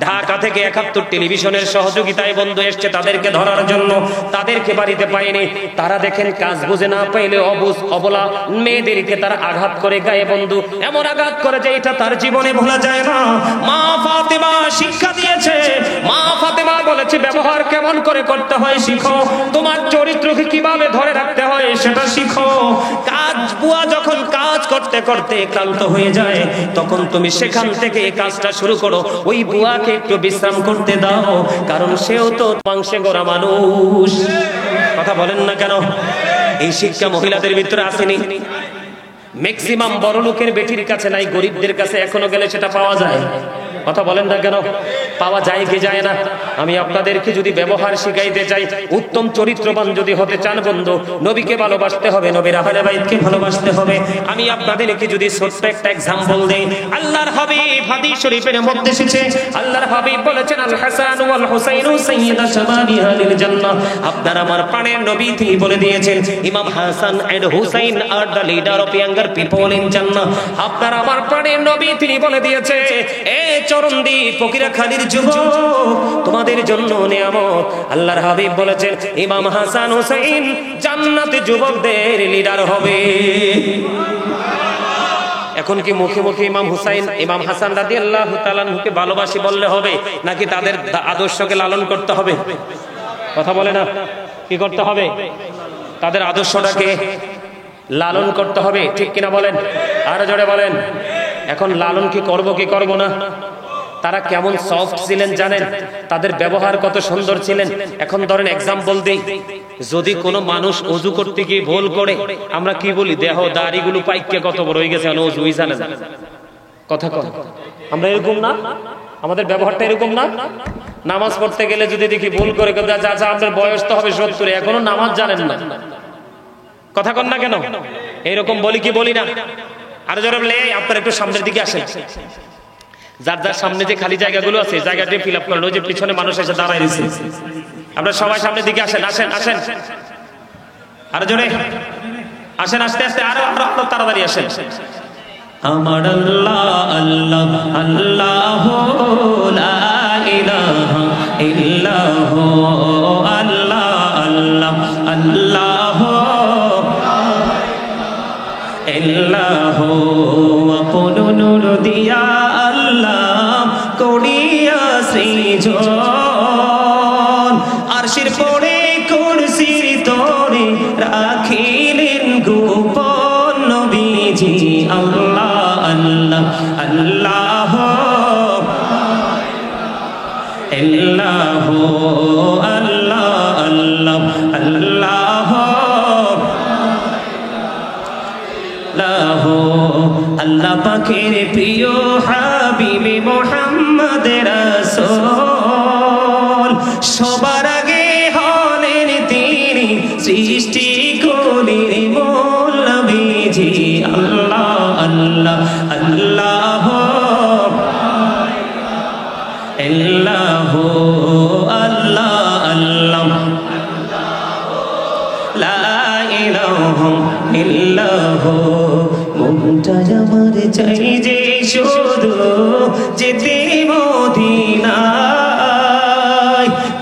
ঢাকা থেকে 71 টেলিভিশনের সহযোগিতায় বন্ধু এসছে তাদেরকে ধরার জন্য, তাদেরকে বাড়িতে পায়নি। তারা দেখেন কাজ বুঝে না পাইলে অবুঝ অবলা মেয়েদেরকে তারা আঘাত করে গায়ে বন্ধু, এমন আঘাত করে যে এটা তার জীবনে ভোলা যায় না। মা ফাতেমা শিক্ষা দিয়েছে, মা ফাতেমা বলেছে ব্যবহার কেমন করে করতে হয় শিখো, তোমার চরিত্রকে কিভাবে ধরে রাখতে হয় সেটা শিখো। কাজ বুয়া যখন কাজ করতে করতে ক্লান্ত হয়ে যায় তখন তুমি সেখান থেকে এই কাজটা শুরু করো, ওই বুয়াকে একটু বিশ্রাম করতে দাও, কারণ সেও তো মাংসে গড়া মানুষ। কথা বলেন না কেন? এই শিক্ষা মহিলাদের ভিতরে আসেনি? ম্যাক্সিমাম বড় লোকের বেটির কাছে নাই, গরিবদের কাছে এখনো গেলে সেটা পাওয়া যায়। কথা বলেন না কেন? পাওয়া যায় কি যায় না? আমি আপনাদেরকে যদি ব্যবহার শিখাইতে চাই, উত্তম চরিত্রবান যদি হতে চান বন্ধু, নবীকে ভালোবাসতে হবে, নবীর আহলে বাইতকে ভালোবাসতে হবে। আমি আপনাদেরকে যদি ছোট্ট একটা एग्जांपल দেই, আল্লাহর হাবিব হাদিস শরীফের মধ্যে এসেছে, আল্লাহর হাবিব বলেছেন আল হাসান ওয়াল হুসাইন সাইয়্যিদা শাবাবি আহলিল জান্নাহ। আপনার আমার প্রাণের নবী তিনি বলে দিয়েছেন imam Hasan and Husain are the leader of younger people in Jannah. আপনার আমার প্রাণের নবী তিনি বলে দিয়েছে এ চরমদি ফকিরাখালীর যুবক, তোমাদের জন্য নিয়ামত। আল্লাহর হাবিব বলেছেন ইমাম হাসান হুসাইন জান্নাতে যুবকদের লিডার হবে। এখন কি মুখে মুখে ইমাম হুসাইন ইমাম হাসান রাদিয়াল্লাহু তাআলা আনহুকে ভালোবাসি বললে হবে, নাকি তাদের আদর্শকে লালন করতে হবে? কথা বলে না? কি করতে হবে? তাদের আদর্শটাকে লালন করতে হবে, ঠিক কিনা বলেন? আরো জোরে বলেন। এখন লালন কি করব কি করব না? তারা কেমন সফট ছিলেন জানেন, তাদের ব্যবহার কত সুন্দর ছিলেন। এখন ধরেন एग्जांपल দেই, যদি কোনো মানুষ ওযু করতে গিয়ে ভুল করে, আমরা কি বলি? দেহ দাড়িগুলো পাইকে কত বড় হয়ে গেছে, ওযুই জানেন। কথা কন, আমরা এরকম না? আমাদের ব্যবহারটা এরকম না? নামাজ পড়তে গেলে যদি দেখি ভুল করে, চাচা আপনার বয়স তো হবে 70, এখনো নামাজ জানেন না। কথা কন না কেন? এরকম বলি কি বলি না? আর যারা বলে আপনারা একটু সামনের দিকে আসেন, যার যার সামনে যে খালি জায়গাগুলো আছে জায়গাটি ফিল আপ করেন, ওই যে পিছনে মানুষ এসে দাঁড়ায় রয়েছে, আপনারা সবাই সামনের দিকে আসেন, আসেন আসেন, আর জোরে আসেন, আস্তে আস্তে আরো আরো তাড়াতাড়ি আসেন। আমার আল্লাহ আল্লাহ আল্লাহ লা ইলাহা ইল্লাহু আল্লাহ আল্লাহ আল্লাহ ইল্লাহু আপন নূর দিয়া আল্লাহ করিয়া সৃজন, আরশের পরে কুরসির তরে রাখিলেন গোপন নবীজি আল্লাহ আল্লাহ আল্লাহ ইল্লাহু আল্লাহ আল্লাহ আল্লাহ আল্লাহ পাকের প্রিয় হাবিবে মুহাম্মদ রাসূল, সবার আগে হলেন তিনি সৃষ্টি কোটির মূল নবীজি আল্লাহ আল্লাহ আল্লাহ ইল্লাহু আল্লাহ আল্লাহ লা ইলাহা ইল্লাহু। মনটা আমার চাই যে শুধু যেতে মদিনায়,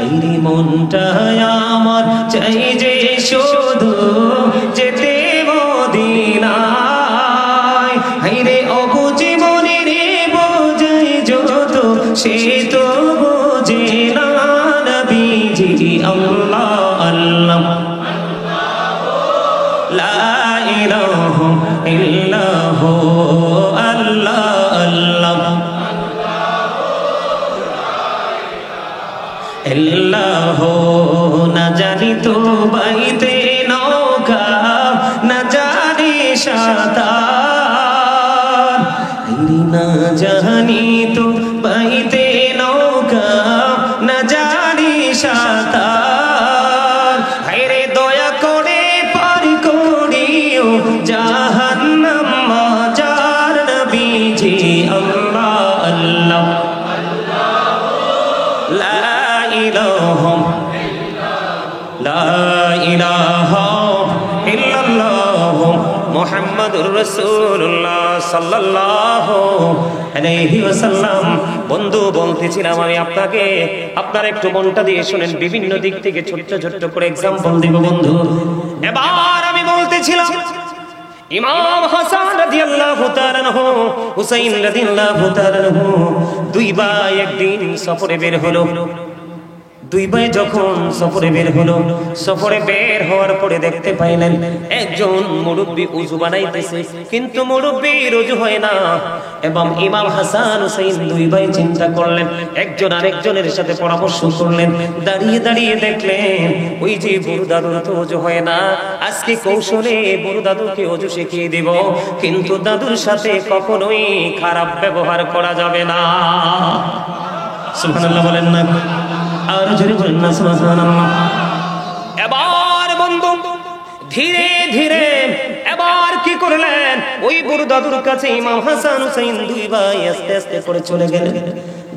এই রে মনটা আমার চাই যে শুধু যেতে মদিনায়, এই রে অবুঝে মনে রে বোঝাই যত সে তো বোঝে না নবীজি আল্লাহ আল্লাহ লা ইলাহা ইল্লাহু আল্লাহ আল্লাহ ইল্লাহু। না জানি তো বাইতে নৌকা, না জানি সাঁতার, না জানি তো বাইতে নৌকা, না জানি সাঁতার, হায়রে দয়া করে পার করিও জাহান্নাম মাজার নবীজি আল্লাহ আল্লাহ লা ইলাহা লা ইলাহা ইল্লাল্লাহ মুহাম্মাদুর রাসূলুল্লাহ সাল্লাল্লাহু আলাইহি ওয়াসাল্লাম। বন্ধু বলতেছিলাম আমি আপনাকে, আপনারা একটু মনটা দিয়ে শুনেন, বিভিন্ন দিক থেকে ছোট্ট ছোট্ট করে एग्जांपल দিব বন্ধু। এবার আমি বলতেছিলাম ইমাম হাসান রাদিয়াল্লাহু তাআলা আনহু, হুসাইন রাদিয়াল্লাহু তাআলা আনহু দুই ভাই একদিন সফরে বের হলো। দুই ভাই যখন সফরে বের হলো, সফরে বের হওয়ার পরে দেখতে পাইলেন একজন মুরব্বি উযু বানাইতেছে, কিন্তু মুরব্বির উযু হয় না। এবং ইমাম হাসান হুসাইন দুই ভাই চিন্তা করলেন, একজন আরেকজনের সাথে পরামর্শ করলেন, দাঁড়িয়ে দাঁড়িয়ে দেখলেন ওই যে বুড়ো দাদুর তো উযু হয় না, আজকে কৌশলে বুড়ো দাদুকে উযু শিখিয়ে দেব, কিন্তু দাদুর সাথে কখনোই খারাপ ব্যবহার করা যাবে না। সুবহানাল্লাহ বলেন না, আর জোরে বলেন না সুবহানাল্লাহ। এবার বন্ধু ধীরে ধীরে এবার কি করলেন, ওই বুড়ো দাদুর কাছে ইমাম হাসান হুসাইন দুই ভাই আস্তে আস্তে করে চলে গেলেন।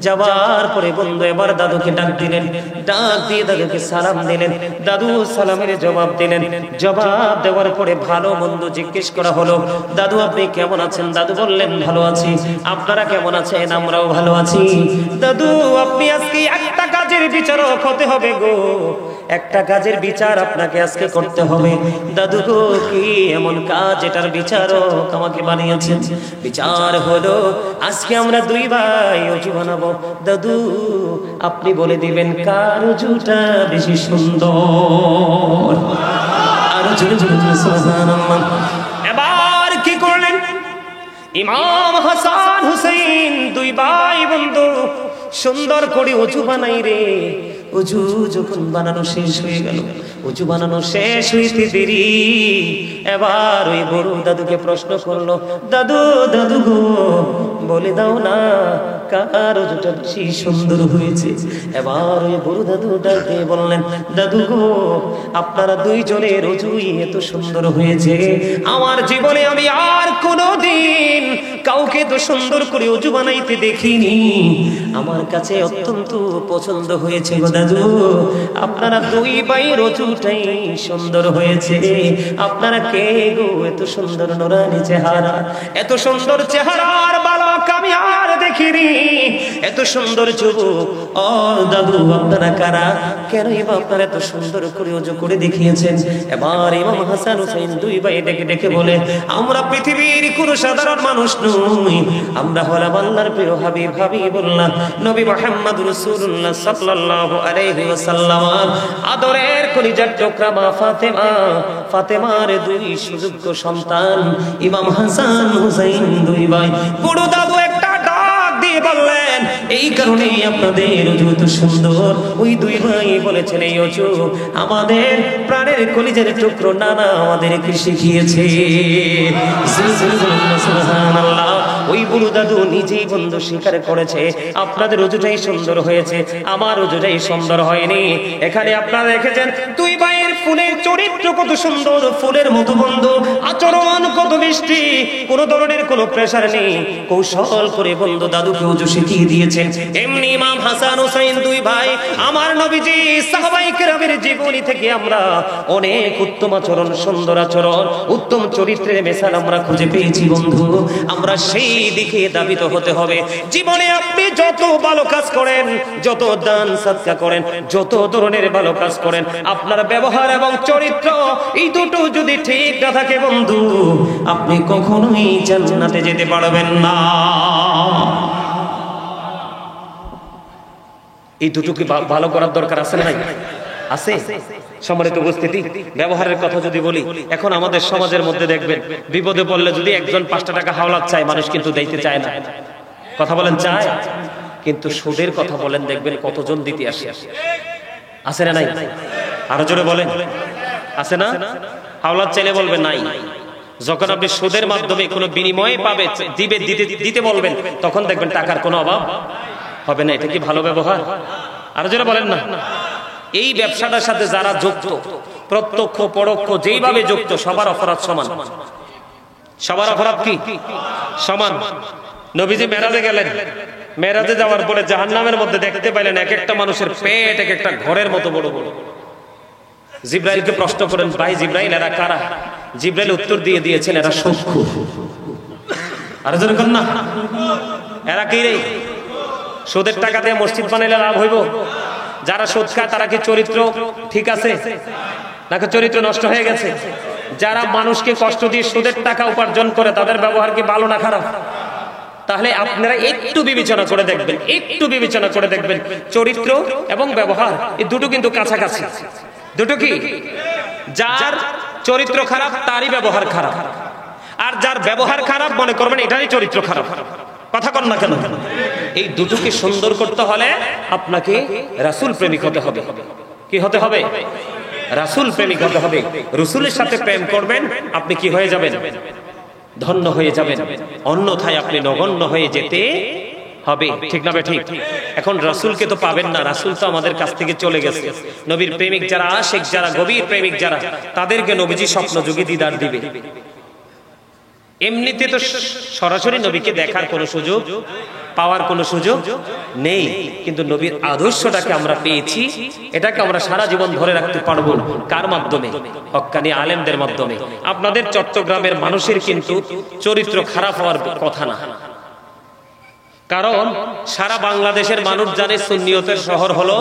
যাওয়ার পরে বন্ধু এবার দাদুকে ডাক দিলেন, ডাক দিয়ে দাদুকে সালাম দিলেন। দাদু সালামের জবাব দিলেন। জবাব দেওয়ার পরে ভালো মন্দ জিজ্ঞেস করা হলো, দাদু আপনি কেমন আছেন? দাদু বললেন ভালো আছি। আপনারা কেমন আছেন? আমরাও ভালো আছি। দাদু আপনি আজকে একটা কাজের বিচারক হতে হবে গো, একটা কাজের বিচার আপনাকে আজকে করতে হবে। দাদু গো কি এমন কাজ এটার বিচারক আমাকে বানিয়েছেন? বিচার হলো আজকে আমরা দুই ভাই অজু বানাবো। দাদু আপনি বলে দিবেন কার অজুটা বেশি সুন্দর। আর জোরে জোরে সুবহানাল্লাহ। এবার কি করলেন, ইমাম হাসান হুসাইন দুই ভাই বন্ধু সুন্দর করে অজু বানাই রে। অজু যখন বানানো শেষ হয়ে গেল, অজু বানানো শেষ হইতে দেরি, এবার ওই বড় দাদুকে প্রশ্ন করলো, দাদু দাদু গো বলে দাও না কার অজুটা বেশি সুন্দর হয়েছে? এবার ওই বড় দাদু ডাকে বললেন, দাদু গো আপনারা দুইজনের অজুই এত সুন্দর হয়েছে, আমার জীবনে আমি আর কোনোদিন কাউকে তো সুন্দর করে অজু বানাইতে দেখিনি, আমার কাছে অত্যন্ত পছন্দ হয়েছে গো দাদু, আপনারা দুই ভাইয়ের অজুটাই সুন্দর হয়েছে। আপনারা কে গো এত সুন্দর নুরানি চেহারা, এত সুন্দর চেহারার বালক আমি আর দেখিনি, এত সুন্দর যুবক ও দাদু আপনারা কারা? কেন আপনারা এত সুন্দর করে অজু করে দেখিয়েছেন? এবার ইমাম হাসান হুসাইন দুই ভাই ডেকে ডেকে বলে, আমরা পৃথিবীর কোন সাধারণ মানুষ নই, আমরা হলাম আল্লাহর প্রিয় হাবিব হাবিবুল্লাহ নবী মুহাম্মদ রাসূলুল্লাহ সাল্লাল্লাহু আলাইহি ওয়াসাল্লাম আদরের কলিজার টুকরা মা ফাতেমা, ফাতেমার দুই সুযোগ্য সন্তান ইমাম হাসান হুসাইন দুই ভাই। বড় দাদু একটা ডাক দিয়ে বললেন, এই কারণে আপনাদের অজু এত সুন্দর। ওই দুই ভাই বলেছেন এই অজু আমাদের প্রাণের কলিজার টুকরো নানা আমাদেরকে শিখিয়েছে। সুবহানাল্লাহ। ওই বুড়ো দাদু নিজেই বন্ধু স্বীকার করেছে আপনাদের অজুটাই সুন্দর হয়েছে, আমার অজুটাই সুন্দর হয়নি। এখানে আপনারা দেখেছেন দুই ভাইয়ের ফুলের চরিত্র কত সুন্দর, ফুলের মতো বন্ধু আচরণ কত মিষ্টি, কোন ধরনের কোনো প্রেসার নেই, কৌশল করে বন্ধু দাদুকে অজু শিখিয়ে দিয়েছেন। এমনি ইমাম হাসান হুসাইন দুই ভাই আমার নবীজি সাহাবায়ে কেরামের জীবনী থেকে আমরা অনেক উত্তম আচরণ, সুন্দর আচরণ, উত্তম চরিত্রের মিসাল আমরা খুঁজে পেয়েছি বন্ধু। আমরা সেই দিকে দাবিত হতে হবে। জীবনে আপনি যত ভালো কাজ করেন, যত দান সদকা করেন, যত ধরনের ভালো কাজ করেন, আপনার ব্যবহার এবং চরিত্র এই দুটো যদি ঠিক না থাকে বন্ধু, আপনি কখনোই জান্নাতে যেতে পারবেন না। এই দুটো কি ভালো করার দরকার আছে না? আছে। সম্মানিত উপস্থিতি, ব্যবহারের কথা যদি বলি, এখন আমাদের সমাজের মধ্যে দেখবেন বিপদে পড়লে যদি একজন 5 টাকা হাওলাত চায়, মানুষ কিন্তু দিতে চায় না। কথা বলেন চায়, কিন্তু সুদের কথা বলেন দেখবেন কতজন দিতে আসে। আছে না নাই? আরো জোরে বলেন, আছে না? হাওলাত চাইলে বলবে নাই। যখন আপনি সুদের মাধ্যমে কোনো বিনিময়ে পাবে দিবে, দিতে বলবেন, তখন দেখবেন টাকার কোনো অভাব হবে না। এটা কি ভালো ব্যবহার? আরো জোরে বলেন না। এই ব্যবসাটার সাথে যারা যুক্ত, প্রত্যক্ষ পরোক্ষ যেইভাবে যুক্ত, সবার অপরাধ সমান। সবার অপরাধ কি সমান? নবীজি মেরাজে গেলেন, মেরাজে যাওয়ার পরে জাহান্নামের মধ্যে দেখতে পাইলেন এক একটা মানুষের পেট এক একটা ঘরের মতো বড় বড়। জিব্রাইলকে প্রশ্ন করেন, ভাই জিব্রাইল এরা কারা? জিবরাইল উত্তর দিয়ে দিয়েছেন, এরা সুদখোর। আর যদি কন না, এরা কি রে? সুদের টাকা দিয়ে মসজিদ বানাইলে লাভ হইব? যারা সুদ খায় তারা কি চরিত্র ঠিক আছে নাকি চরিত্র নষ্ট হয়ে গেছে? যারা মানুষকে কষ্ট দিয়ে সুদের টাকা উপার্জন করে তাদের ব্যবহার কি ভালো না খারাপ? তাহলে আপনারা একটু বিবেচনা করে দেখবেন, একটু বিবেচনা করে দেখবেন, চরিত্র এবং ব্যবহার এই দুটো কিন্তু কাছাকাছি। দুটো কি? যার চরিত্র খারাপ তারই ব্যবহার খারাপ, আর যার ব্যবহার খারাপ মনে করবেন এটারই চরিত্র খারাপ। কথা কন না কেন? এই দুটোকে সুন্দর করতে হলে আপনাকে রাসূল প্রেমিক হতে হবে। কি হতে হবে? রাসূল প্রেমিক হতে হবে। রাসূলের সাথে প্রেম করবেন, আপনি কি হয়ে যাবেন? ধন্য হয়ে যাবেন। অন্যথায় আপনি নগণ্য হয়ে যেতে হবে। ঠিক না ঠিক? এখন রাসূলকে তো পাবেন না, রাসূল তো আমাদের কাছ থেকে চলে গেছে। নবীর প্রেমিক যারা, আশিক যারা, গভীর প্রেমিক যারা, তাদেরকে নবীজি স্বপ্নযোগে দিদার দিবে। এমনিতে তো সরাসরি নবীকে দেখার কোনো সুযোগ, পাওয়ার কোনো সুযোগ নেই, কিন্তু নবীর আদর্শটাকে আমরা পেয়েছি, এটাকে আমরা সারা জীবন ধরে রাখতে পারবো। কার মাধ্যমে? হক্কানি আলেমদের মাধ্যমে। আপনাদের চট্টগ্রামের মানুষের কিন্তু চরিত্র খারাপ হওয়ার কথা না, কারণ সারা বাংলাদেশের মানুষ জানে সুন্নিয়তের শহর হলো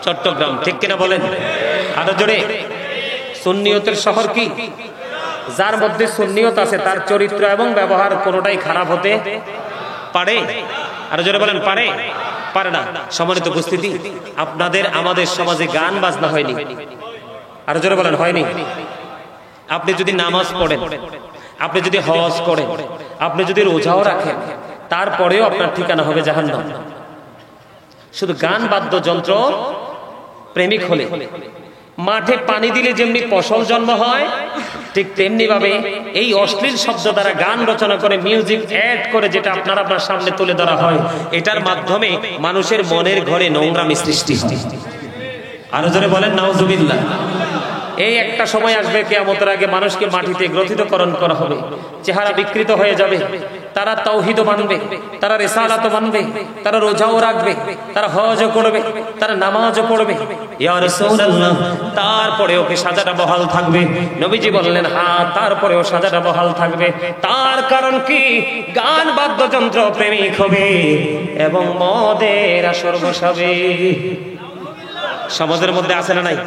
চট্টগ্রাম। ঠিক কিনা বলেন? আরো জোরে, সুন্নিয়তের শহর কি? যার মধ্যে সুন্নিয়ত আছে তার চরিত্র এবং ব্যবহার কোনোটাই খারাপ হতে পারে? আর জোরে বলেন, পারে? পারে না। সম্মানিত উপস্থিতি, আপনাদের আমাদের সমাজে গান বাজনা হয়নি। আর জোরে বলেন, হয়নি? আপনি যদি নামাজ পড়েন, আপনি যদি হজ করেন, আপনি যদি রোজাও রাখেন, তারপরেও আপনার ঠিকানা হবে জাহান্নাম। শুধু গান বাদ্যযন্ত্র প্রেমিক হলে, মাঠে পানি দিলে যেমনি ফসল জন্ম হয়, ঠিক তেমনি ভাবে এই অশ্লীল শব্দ দ্বারা গান রচনা করে, মিউজিক অ্যাড করে, যেটা আপনার সামনে তুলে ধরা হয়, এটার মাধ্যমে মানুষের মনের ঘরে নোংরামি সৃষ্টি হয়। আরো জোরে বলেন নাউজুবিল্লাহ। এই একটা সময় আসবে কিয়ামতের আগে মানুষকে মাটিতে গ্রথিতকরণ করা হবে, চেহারা বিকৃত হয়ে যাবে। তারা তাওহীদও মানবে, তারা রিসালাতও মানবে, তারা রোজাও রাখবে, তারা হজও করবে, তারা নামাজও পড়বে, ইয়া রাসূলুল্লাহ, তারপরেও কি সাজাটা বহাল থাকবে? নবীজি বললেন, হ্যাঁ, তারপরেও সাজাটা বহাল থাকবে। তার কারণ কি? গান বাদ্যযন্ত্র প্রেমিক হবে এবং মদের আসর বসাবে। সমাজের মধ্যে আছে না নাই?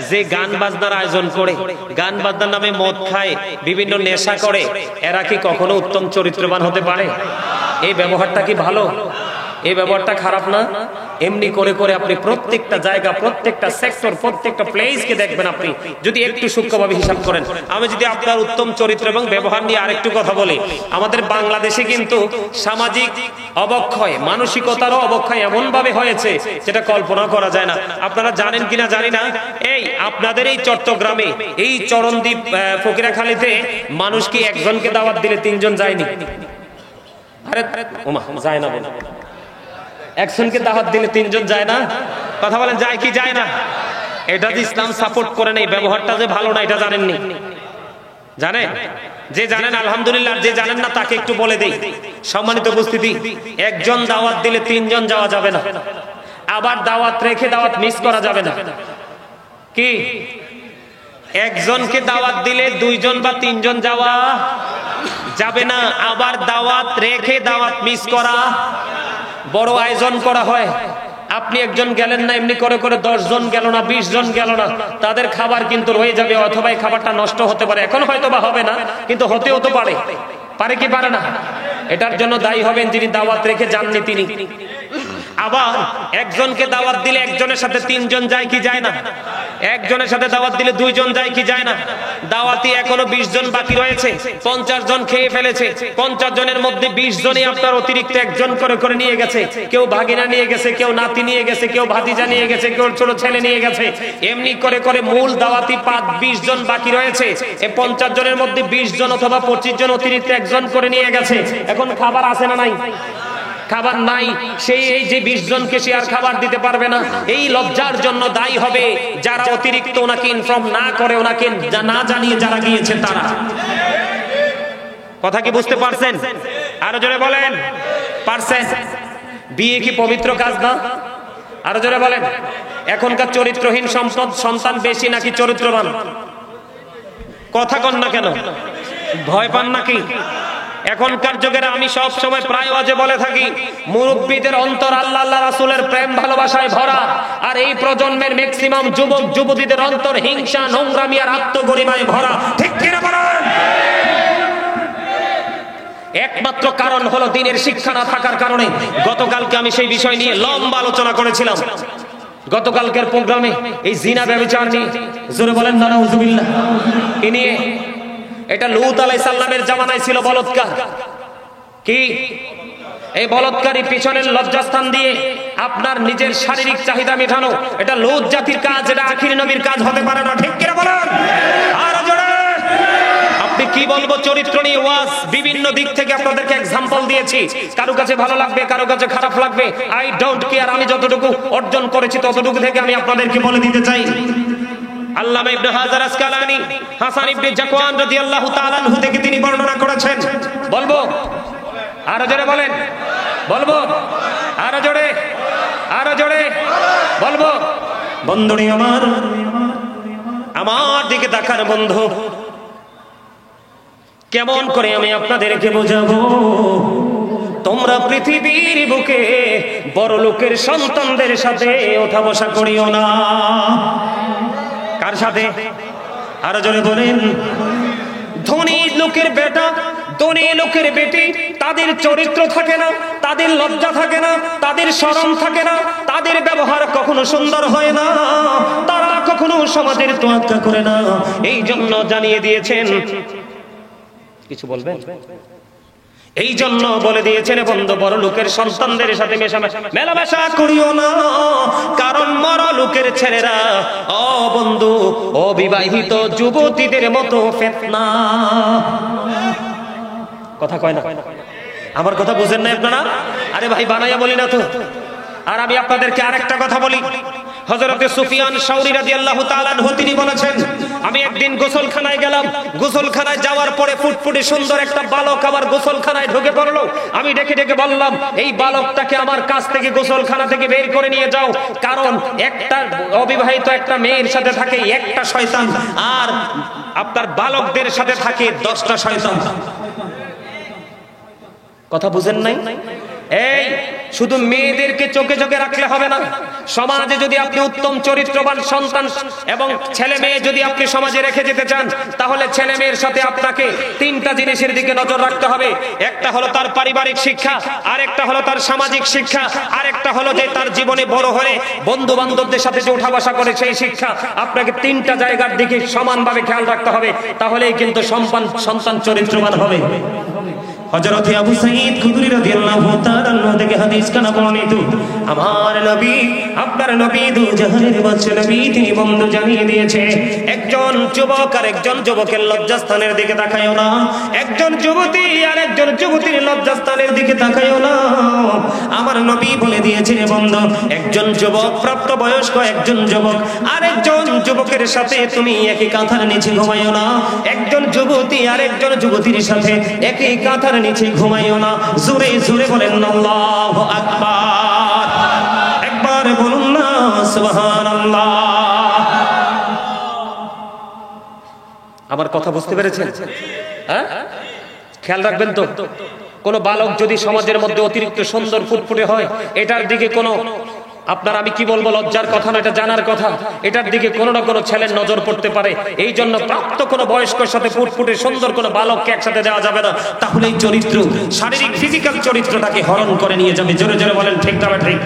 যে গান বাজনার আয়োজন করে, গান বাজনার নামে মদ খায়, বিভিন্ন নেশা করে, এরা কি কখনো উত্তম চরিত্রবান হতে পারে? এই ব্যবহারটা কি ভালো? এই ব্যবহারটা খারাপ না? এমনি করে করে আপনি প্রত্যেকটা জায়গা, প্রত্যেকটা সেক্টর, প্রত্যেকটা প্লেসকে দেখবেন। আপনি যদি একটু সূক্ষ্মভাবে হিসাব করেন, আমি যদি আপনার উত্তম চরিত্র এবং ব্যবহার নিয়ে আরেকটু কথা বলি, আমাদের বাংলাদেশে কিন্তু সামাজিক অবক্ষয়, মানসিকতারও অবক্ষয় এমন ভাবে হয়েছে যেটা কল্পনা করা যায় না। আপনারা জানেন কিনা জানি না, এই আপনাদের এই চট্টগ্রামে, এই চরণদ্বীপ ফকিরাখালীতে মানুষকে একজনকে দাওয়াত দিলে তিনজন যায়নি। আরে ওমা, যায় না বলে, একজনকে দাওয়াত দিলে তিনজন যায় না? কথা বলেন, যায় কি যায় না? এটা যে ইসলাম সাপোর্ট করে নেই, ব্যবহারটা যে ভালো না, এটা জানেননি? জানেন? যে জানেন আলহামদুলিল্লাহ, যে জানেন না তাকে একটু বলে দেই। সম্মানিত উপস্থিতি, একজন দাওয়াত দিলে তিনজন যাওয়া যাবে না, আবার দাওয়াত রেখে দাওয়াত মিস করা যাবে না। কি? একজনকে দাওয়াত দিলে দুইজন বা তিনজন যাওয়া যাবে না, আবার দাওয়াত রেখে দাওয়াত মিস করা। বড় আয়োজন করা হয়, আপনি একজন গেলেন না, এমনি করে করে 10 জন গেল না, 20 জন গেল না, তাদের খাবার কিন্তু রয়ে যাবে, অথবা এই খাবারটা নষ্ট হতে পারে। এখন হয়তো বা হবে না, কিন্তু হতেও তো পারে। পারে কি পারে না? এটার জন্য দায়ী হবেন যিনি দাওয়াত রেখে যাননি তিনি। আবার একজনকে দাওয়াত দিলে একজনের সাথে তিনজন যায় কি যায় না? একজনের সাথে দাওয়াত দিলে দুইজন যায় কি যায় না? দাওয়াতি এখনো 20 জন বাকি রয়েছে, 50 জন খেয়ে ফেলেছে। 50 জনের মধ্যে 20 জনই আপনার অতিরিক্ত একজন করে করে নিয়ে গেছে। কেউ ভাগিনা নিয়ে গেছে, কেউ নাতি নিয়ে গেছে, কেউ ভাতিজা নিয়ে গেছে, কেউ ছোট ছেলে নিয়ে গেছে। এমনি করে করে মূল দাওয়াতি 20 জন বাকি রয়েছে। এই 50 জনের মধ্যে 20 জন অথবা 25 জন অতিরিক্ত একজন করে নিয়ে গেছে। এখন খাবার আছে না নাই? খাবার নাই। সেই এই যে 20 জনকে সে আর খাবার দিতে পারবে না। এই লজ্জার জন্য দায়ী হবে যারা অতিরিক্ত ওনাকে ইনফর্ম না করে, ওনাকে না জানিয়ে যারা গিয়েছে তারা। কথা কি বুঝতে পারছেন? আরো জোরে বলেন, পারছেন? বিয়ে কি পবিত্র কাজ না? আরো জোরে বলেন। এখনকার চরিত্রহীন সন্তান বেশি নাকি চরিত্রবান? কথা কন না কেন? ভয় পান নাকি? এখনকার যুগের আমি সব সময় প্রায় ওয়াজে বলে থাকি, মুরব্বীদের অন্তর আল্লাহ আল্লাহ রাসূলের প্রেম ভালোবাসায় ভরা, আর এই প্রজন্মের ম্যাক্সিমাম যুবক যুবতীদের অন্তর হিংসা, নোংরামি আর আত্মগরিমায় ভরা। ঠিক কিনা বলেন? একমাত্র কারণ হলো দিনের শিক্ষা না থাকার কারণে। গতকালকে আমি সেই বিষয় নিয়ে লম্বা আলোচনা করেছিলাম। গতকালকের প্রোগ্রামে এই জিনা ব্যভিচার নিয়ে, জোরে বলেন না নাউজুবিল্লাহ, এ নিয়ে এটা লূত আলাইহিস সালামের জামানায় ছিল বলৎকার। কি এই বলৎকারী পিছনের লজ্জাস্থান দিয়ে আপনার নিজের শারীরিক চাহিদা মেটানো, এটা লূত জাতির কাজ, এটা আখির নবীর কাজ হতে পারে না। ঠিক কিনা বলেন? আর জোরে আপনি কি বলবো চরিত্র নিয়ে ওয়াজ বিভিন্ন দিক থেকে আপনাদেরকে এক্সাম্পল দিয়েছি। কারো কাছে ভালো লাগবে, কারো কাছে খারাপ লাগবে, আই ডোন্ট কেয়ার। আমি যতটুকু অর্জন করেছি ততটুকু থেকে আমি আপনাদেরকে বলে দিতে চাই। আল্লামা ইবনে হাজার আসকালানি হাসান ইবনে জাকওয়ান রাদিয়াল্লাহু তাআলা আনহু থেকে তিনি বর্ণনা করেছেন। বলবো? আরো জোরে বলেন। বলবো? আরো জোরে, আরো জোরে বলবো। বন্ধুরে আমার দিকে তাকান বন্ধু, কেমন করে আমি আপনাদেরকে বোঝাবো? তোমরা পৃথিবীর বুকে বড় লোকের সন্তানদের সাথে ওঠা বসা করিও না। কার সাথে? আরো জোরে বলেন। ধনী লোকের বেটা, ধনী লোকের বেটি, তাদের চরিত্র থাকে না, তাদের লজ্জা থাকে না, তাদের শরম থাকে না, তাদের ব্যবহার কখনো সুন্দর হয় না, তারা কখনো সমাজের তোয়াক্কা করে না। এই জন্য জানিয়ে দিয়েছেন, কিছু বলবেন? এই জন্য বলে দিয়েছেন বন্ধু, বড় লোকের সন্তানদের সাথে মেলামেশা করিও না, কারণ বড় লোকের ছেলেরা ও বন্ধু অবিবাহিত যুবতীদের মতো ফিতনা। কথা কয় না? আমার কথা বুঝেন না আপনারা? আরে ভাই বানাইয়া বলি না তো। আর আমি আপনাদেরকে আরেকটা কথা বলি। হযরতে সুফিয়ান সাউরী রাদিয়াল্লাহু তাআলা আনহু তিনি বলেছেন, আমি একদিন গোসলখানায় গেলাম। গোসলখানায় যাওয়ার পরে ফুটফুটে সুন্দর একটা বালক আমার গোসলখানায় ঢুকে পড়লো। আমি ডেকে ডেকে বললাম, এই বালকটাকে আমার কাছ থেকে গোসলখানা থেকে বের করে নিয়ে যাও, কারণ একটা অবিবাহিত একটা মেয়ের সাথে থাকে একটা শয়তান, আর আপনার বালকদের সাথে থাকে 10টা শয়তান। কথা বুঝেন নাই? এই শুধু মেয়েদেরকে চোখে চোখে রাখলে হবে না। সমাজে যদি আপনি উত্তম চরিত্রবান সন্তান এবং ছেলে মেয়ে যদি আপনি সমাজে রেখে যেতে চান, তাহলে ছেলে মেয়ের সাথে আপনাকে 3টা জিনিসের দিকে নজর রাখতে হবে। একটা হলো তার পারিবারিক শিক্ষা, আরেকটা হলো তার সামাজিক শিক্ষা, আরেকটা হলো যে তার জীবনে বড় হলে বন্ধু বান্ধবদের সাথে যে উঠা বসা করে সেই শিক্ষা। আপনাকে 3টা জায়গার দিকে সমানভাবে খেয়াল রাখতে হবে, তাহলেই কিন্তু সন্তান চরিত্রবান হবে। হযরত আবু সাঈদ খুদরি রাদিয়াল্লাহু তাআলা আনহু থেকে হাদিস কানা বর্ণিত, আমার নবী আপনার নবী দু জাহানের বাদশা নবী তিনি বন্ধু জানিয়ে দিয়েছে, একজন যুবক আর একজন যুবকের লজ্জাস্থানের দিকে তাকায়ও না, একজন যুবতী আর একজন যুবতীর লজ্জাস্থানের দিকে তাকায়ও না। আমার নবী বলে দিয়েছে রে বন্ধু, একজন যুবক প্রাপ্তবয়স্ক একজন যুবক আর একজন যুবকের সাথে তুমি একই কাঁথার নিচে ঘুমাইও না, একজন যুবতী আর একজন যুবতীর সাথে একই কাঁথার নিচে ঘুমাইও না। জোরে জোরে বলেন আল্লাহু আকবার, একবার বলুন না সুবহানাল্লাহ। আমার কথা বুঝতে পেরেছেন? হ্যাঁ, খেয়াল রাখবেন তো। কোন বালক যদি সমাজের মধ্যে অতিরিক্ত সুন্দর ফুটফুটে হয়, এটার দিকে কোনো আপনার আমি কি বলবো লজ্জার কথা না, এটা জানার কথা, এটার দিকে কোনো না কোনো ছেলের নজর পড়তে পারে। এই জন্য প্রাপ্ত কোনো বয়স্কের সাথে ফুটফুটে সুন্দর কোনো বালককে একসাথে দেওয়া যাবে না, তাহলে এই চরিত্র শারীরিক ফিজিক্যাল চরিত্রটাকে হরণ করে নিয়ে যাবে। জোরে জোরে বলেন ঠিক না ঠিক?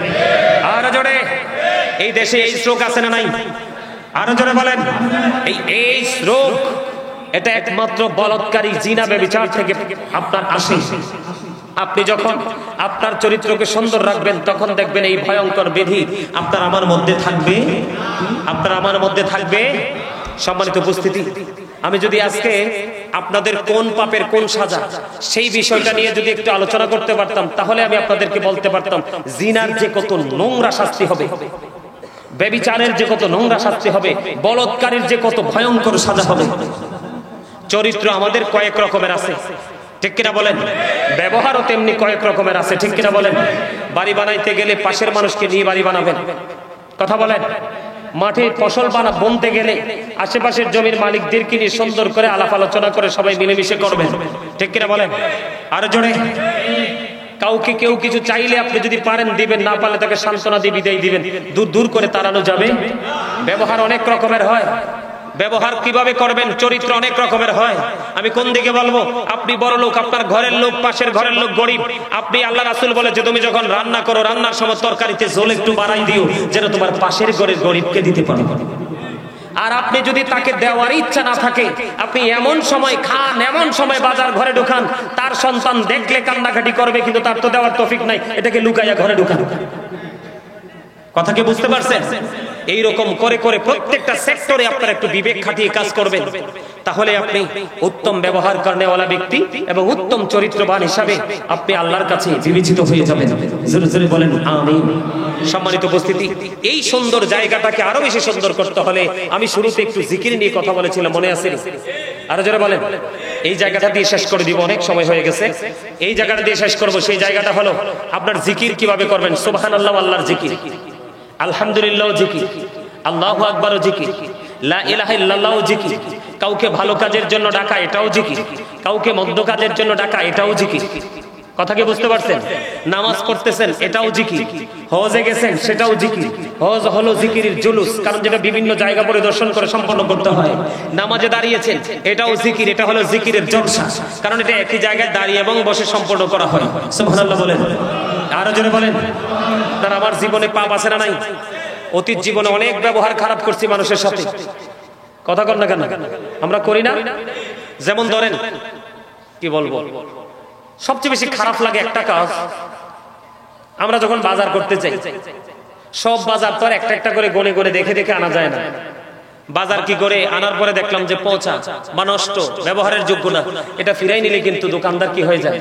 আরো জোরে। এই দেশে এই রোগ আছে না নাই? আরো জোরে বলেন। এই রোগ এটা একমাত্র বলৎকারী জিনা ব্যভিচার থেকে আপনার আসে। আপনি যখন আপনার চরিত্রকে সুন্দর রাখবেন, তখন দেখবেন এই ভয়ঙ্কর ব্যাধি আপনার আমার মধ্যে থাকবে, আপনার আমার মধ্যে থাকবে। সম্মানিত উপস্থিতি, আমি যদি আজকে আপনাদের কোন পাপের কোন সাজা সেই বিষয়টা নিয়ে যদি একটু আলোচনা করতে পারতাম, তাহলে আমি আপনাদেরকে বলতে পারতাম জিনার যে কত নোংরা শাস্তি হবে, ব্যভিচারের যে কত নোংরা শাস্তি হবে, বলৎকারীর যে কত ভয়ঙ্কর সাজা হবে। চরিত্র আমাদের কয়েক রকমের আছে, ঠিক কিনা বলেন? ব্যবহারও তেমনি কয়েক রকমের আছে, ঠিক কিনা বলেন? বাড়ি বানাইতে গেলে পাশের মানুষকে নিয়ে বাড়ি বানাবেন, কথা বলেন। মাঠে ফসল বুনতে গেলে আশেপাশের জমির মালিকদেরকে নিয়ে সুন্দর করে আলাপ আলোচনা করে সবাই মিলেমিশে করবেন, ঠিক কিনা বলেন? আরো জোরে। কাউকে কেউ কিছু চাইলে আপনি যদি পারেন দিবেন, না পারলে তাকে সান্ত্বনা দিয়ে বিদায় দিবেন, দূর দূর করে তাড়ানো যাবে। ব্যবহার অনেক রকমের হয়, ব্যবহার কিভাবে করবেন, চরিত্র অনেক রকমের হয়। আমি কোন দিকে বলবো? আপনি বড় লোক, আপনার ঘরের লোক, পাশের ঘরের লোক গরিব, আপনি আল্লাহ রাসূল বলে যে তুমি যখন রান্না করো রান্নার সময় তরকারিতে ঝোল একটু বাড়াই দিও যেন তোমার পাশের ঘরের গরিবকে দিতে পারো। আর আপনি যদি তাকে দেওয়ার ইচ্ছা না থাকে, আপনি এমন সময় খান, এমন সময় বাজার ঘরে ঢুকান, তার সন্তান দেখলে কান্নাকাটি করবে কিন্তু তার তো দেওয়ার তৌফিক নাই, এটাকে লুকাইয়া ঘরে ঢুকান। কথা কি বুঝতে পারছেন? এইরকম করে করে প্রত্যেকটা সেক্টরে আপনারা একটু বিবেক খাটিয়ে কাজ করবেন, তাহলে আপনি উত্তম ব্যবহার করেওয়ালা ব্যক্তি এবং উত্তম চরিত্রবান হিসাবে আপনি আল্লাহর কাছে বিবেচিত হয়ে যাবেন। জোরে জোরে বলেন আমিন। সম্মানিত উপস্থিতি, এই সুন্দর জায়গাটাকে আরো বেশি সুন্দর করতে হলে আমি শুরুতে একটু জিকির নিয়ে কথা বলেছিলাম, মনে আছে? আরো জোরে বলেন। এই জায়গাটা দিয়ে শেষ করে দিব, অনেক সময় হয়ে গেছে। এই জায়গাটা দিয়ে শেষ করব। সেই জায়গাটা হলো আপনার জিকির কিভাবে করবেন। সুবহানাল্লাহ আল্লাহর জিকির, আলহামদুলিল্লাহ জিকির, আল্লাহু আকবার জিকির, লা ইলাহা ইল্লাল্লাহ জিকির। কাউকে ভালো কাজের জন্য ডাকা, এটাও জিকির। কাউকে মন্দ কাজের জন্য ডাকা, এটাও জিকির। কথা কি বুঝতে পারছেন? নামাজ পড়তেছেন, এটাও জিকির। হজে গেছেন, সেটাও জিকির। হজ হলো জিকিরের জুলুস, কারণ যেটা বিভিন্ন জায়গা পরিদর্শন করে সম্পন্ন করতে হয়। নামাজে দাঁড়িয়েছেন, এটাও জিকির, এটা হলো জিকিরের জলসা, কারণ এটা একই জায়গায় দাঁড়িয়ে এবং বসে সম্পন্ন করা হয়। সুবহানাল্লাহ বলেন। আরো জোরে বলেন। তার আমার জীবনে পাপ আছে না নাই? অতীত জীবনে অনেক ব্যবহার খারাপ করছি মানুষের সাথে, কথা কর না কেন? আমরা করি না? যেমন ধরেন, কি বলবো, সবচেয়ে বেশি খারাপ লাগে একটা কাজ, আমরা যখন বাজার করতে চাই, সব বাজার তো আর একটা একটা করে গনে গনে দেখে দেখে আনা যায় না। বাজার কি করে আনার পরে দেখলাম যে পচা বা নষ্ট, ব্যবহারের যোগ্য না, এটা ফিরাই নিলে কিন্তু দোকানদার কি হয়ে যায়?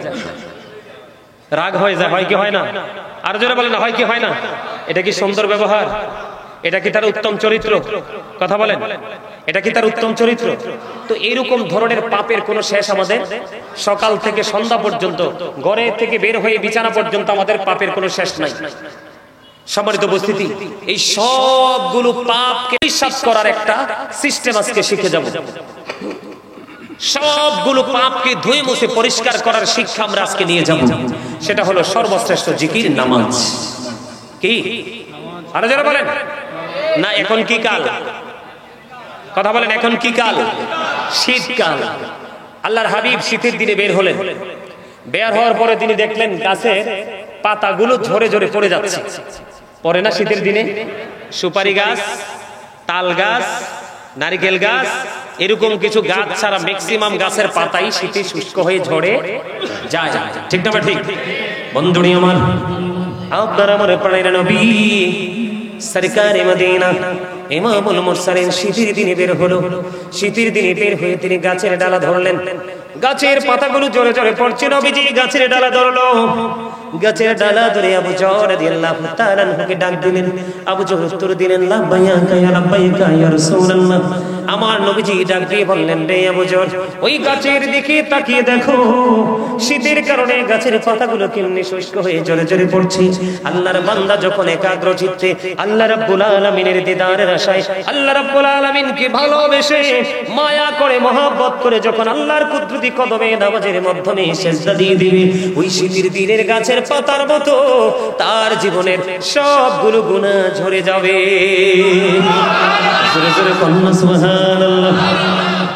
রাগ হয়ে যায়, হয় কি হয় না? আর জোরে বলেন না, হয় কি হয় না? এটা কি সুন্দর ব্যবহার? এটা কি তার উত্তম চরিত্র? কথা বলেন, এটা কি তার উত্তম চরিত্র? তো এইরকম ধরনের পাপের কোনো শেষ আমাদের, সকাল থেকে সন্ধ্যা পর্যন্ত, ঘরে থেকে বের হয়ে বিছানা পর্যন্ত আমাদের পাপের কোনো শেষ নাই। সম্মানিত উপস্থিতি, এই সবগুলো পাপকে বিশ্বাস করার একটা সিস্টেম আজকে শিখে যাব। সবগুলো পাপকে ধুয়ে মুছে পরিষ্কার করার শিক্ষা আমরা আজকে নিয়ে যাব। সেটা হলো সর্বশ্রেষ্ঠ জিকির, নামাজ। কি আরো যারা বলেন না? এখন কি কাল? কথা বলেন, এখন কি কাল? শীতকাল। আল্লাহর হাবিব শীতের দিনে বের হলেন। বের হওয়ার পরে তিনি দেখলেন গাছের পাতাগুলো ঝরে ঝরে পড়ে যাচ্ছে। পড়ে না শীতের দিনে? সুপারি গাছ, তাল গাছ, নারিকেল গাছ, এরকম কিছু গাছ ছাড়া ম্যাক্সিমাম গাছের পাতাই শীতে শুষ্ক হয়ে ঝরে যায়। ঠিক না? ঠিক। বন্ধুনি আমার, আপনার আমার প্রাণের নবী সরকারে মদিনা ইমামুল মুরসালিন শীতের দিনে বের হলো। শীতের দিনে বের হয়ে তিনি গাছের ডালা ধরলেন। গাছের পাতাগুলো জোরে জোরে পড়ছে। নবীজি গাছের ডালা ধরলো। গাছের ডালা ধরে আবু যর রাদিয়াল্লাহু তাআলা আনহুকে ডাক দিলেন। আবু যর উত্তর দিলেন, লাব্বাইকা ইয়া লাব্বাইকা ইয়া রাসূলুল্লাহ। আমার নবীজি ডাক দিয়ে বললেন, রে আবু যর, ওই গাছের দিকে তাকিয়ে দেখো, শীতের কারণে গাছের পাতাগুলো কেমনে শুষ্ক হয়ে জোরে জোরে পড়ছে। আল্লাহর বান্দা যখন একাগ্র চিত্তে আল্লাহ রাব্বুল আলামিনের দিদারের আশায়, আল্লাহ রাব্বুল আলামিনকে ভালোবেসে মায়া করে মহব্বত করে যখন আল্লাহর কুদরতি কদমে নামাজের মাধ্যমে সিজদা দিয়ে দিবে, ওই শীতের দিনের গাছের পাতার মতো তার জীবনের সবগুলো গুনাহ ঝরে যাবে। জোরে জোরে কন্যা সুবহানাল্লাহ।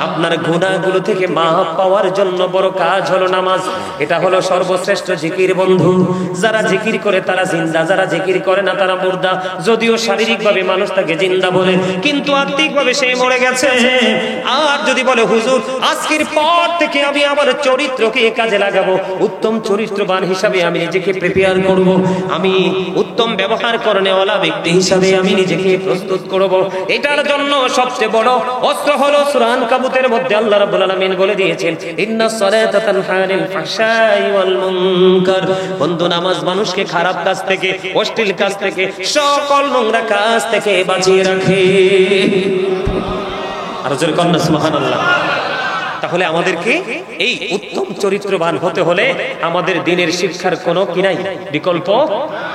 আপনার গুনাহগুলো থেকে মাফ পাওয়ার জন্য বড় কাজ হলো নামাজ। এটা হলো সর্বশ্রেষ্ঠ জিকির বন্ধু। যারা জিকির করে তারা জিন্দা, যারা জিকির করে না তারা মুর্দা। যদিও শারীরিকভাবে মানুষ তাকে জিন্দা বলে, কিন্তু আত্মিকভাবে সে মরে গেছে। আর যদি বলে হুজুর আজকের পর থেকে আমি আমার চরিত্রকে কাজে লাগাবো, উত্তম চরিত্রবান হিসাবে আমি নিজেকে প্রিপেয়ার করব, আমি উত্তম ব্যবহার করনেওয়ালা ব্যক্তি হিসাবে আমি নিজেকে প্রস্তুত করব, এটার জন্য সবচেয়ে বড় অস্ত্র হলো সূরা আনকাবুতের মধ্যে আল্লাহ রাব্বুল আলামিন বলে দিয়েছেন, ইন্নাস সালাতা তানহা আনিল ফাহশাই ওয়াল মুনকার। বন্ধু, নামাজ মানুষকে খারাপ কাজ থেকে, অশ্লীল কাজ থেকে, সকল নোংরা কাজ থেকে বাঁচিয়ে রাখে। আর জোরে কন্যা সুবহানাল্লাহ। তাহলে আমাদেরকে এই উত্তম চরিত্রবান হতে হলে আমাদের দ্বীনের শিক্ষার কোনো কি নাই, বিকল্প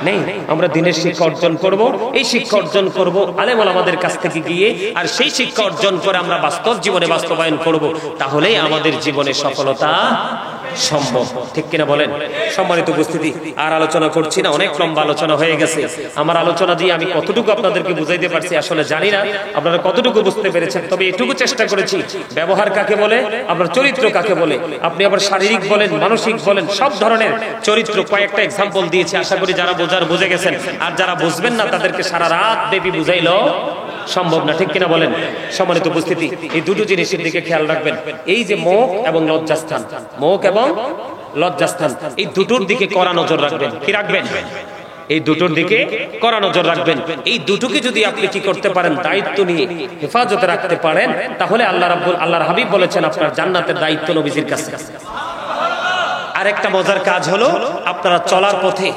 নেই। আমরা দ্বীনের শিক্ষা অর্জন করব, এই শিক্ষা অর্জন করব আলেম ওলামাদের কাছ থেকে গিয়ে, আর সেই শিক্ষা অর্জন করে আমরা বাস্তব জীবনে বাস্তবায়ন করব, তাহলেই আমাদের জীবনে সফলতা সম্ভব। ঠিক কিনা বলেন? সম্মানিত উপস্থিতি, আর আলোচনা করছি না, অনেক লম্বা আলোচনা হয়ে গেছে। আমার আলোচনা দিয়ে আমি কতটুকু আপনাদেরকে বুঝাইতে পারছি আসলে জানি না আপনারা কতটুকু বুঝতে পেরেছেন, তবে এটুকু চেষ্টা করেছি। ব্যবহার কাকে বলে, আপনার চরিত্র কাকে বলে, আপনি আবার শারীরিক বলেন, মানসিক বলেন, সব ধরনের চরিত্র কয়েকটা এক্সাম্পল দিয়েছি। আশা করি যারা বোঝার বুঝে গেছেন, আর যারা বুঝবেন না তাদেরকে সারা রাত ব্যাপী বুঝাইলো সম্ভব না। ঠিক কিনা বলেন? সম্মানিত উপস্থিতি, এই দুটো জিনিসের দিকে খেয়াল রাখবেন। এই যে মুখ এবং লজ্জাস্থান, মুখ এবং লজ্জাস্থান, এই দুটোর দিকে কড়া নজর রাখবেন। কি রাখবেন? এই দুটোর দিকে কড়া নজর রাখবেন। এই দুটোকে যদি আপনি কি করতে পারেন, দায়িত্ব নিয়ে হেফাজতে রাখতে পারেন, তাহলে আল্লাহর হাবিব বলেছেন আপনার জান্নাতের দায়িত্ব নবীজির কাছে। আরেকটা মজার কাজ হলো, আপনারা চলার পথে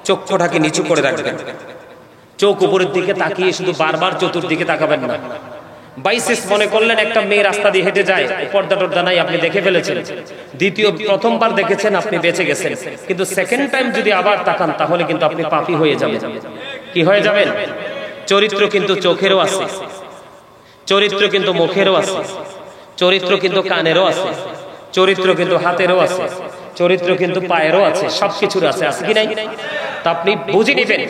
চক্ষুটাকে নিচু করে রাখবেন। চোখ উপরের দিকে তাকিয়ে শুধু বারবার চতুর্দিকে তাকাবেন না। বাইসেস মনে করলেন একটা মেয়ে রাস্তা দিয়ে হেঁটে যায়, পর্দা টর্দা নাই, আপনি দেখে ফেলেছেন। প্রথমবার দেখেছেন, আপনি বেঁচে গেছেন, কিন্তু সেকেন্ড টাইম যদি আবার তাকান তাহলে কিন্তু আপনি পাপী হয়ে যাবেন। কি হয়ে যাবেন? চরিত্র কিন্তু চোখেরও আছে, চরিত্র কিন্তু মুখেরও আছে, চরিত্র কিন্তু কানেরও আছে, চরিত্র কিন্তু হাতেরও আছে, চরিত্র কিন্তু পায়েরও আছে, সবকিছুর আছে। আছে কি নাই? তা আপনি বুঝে নেবেন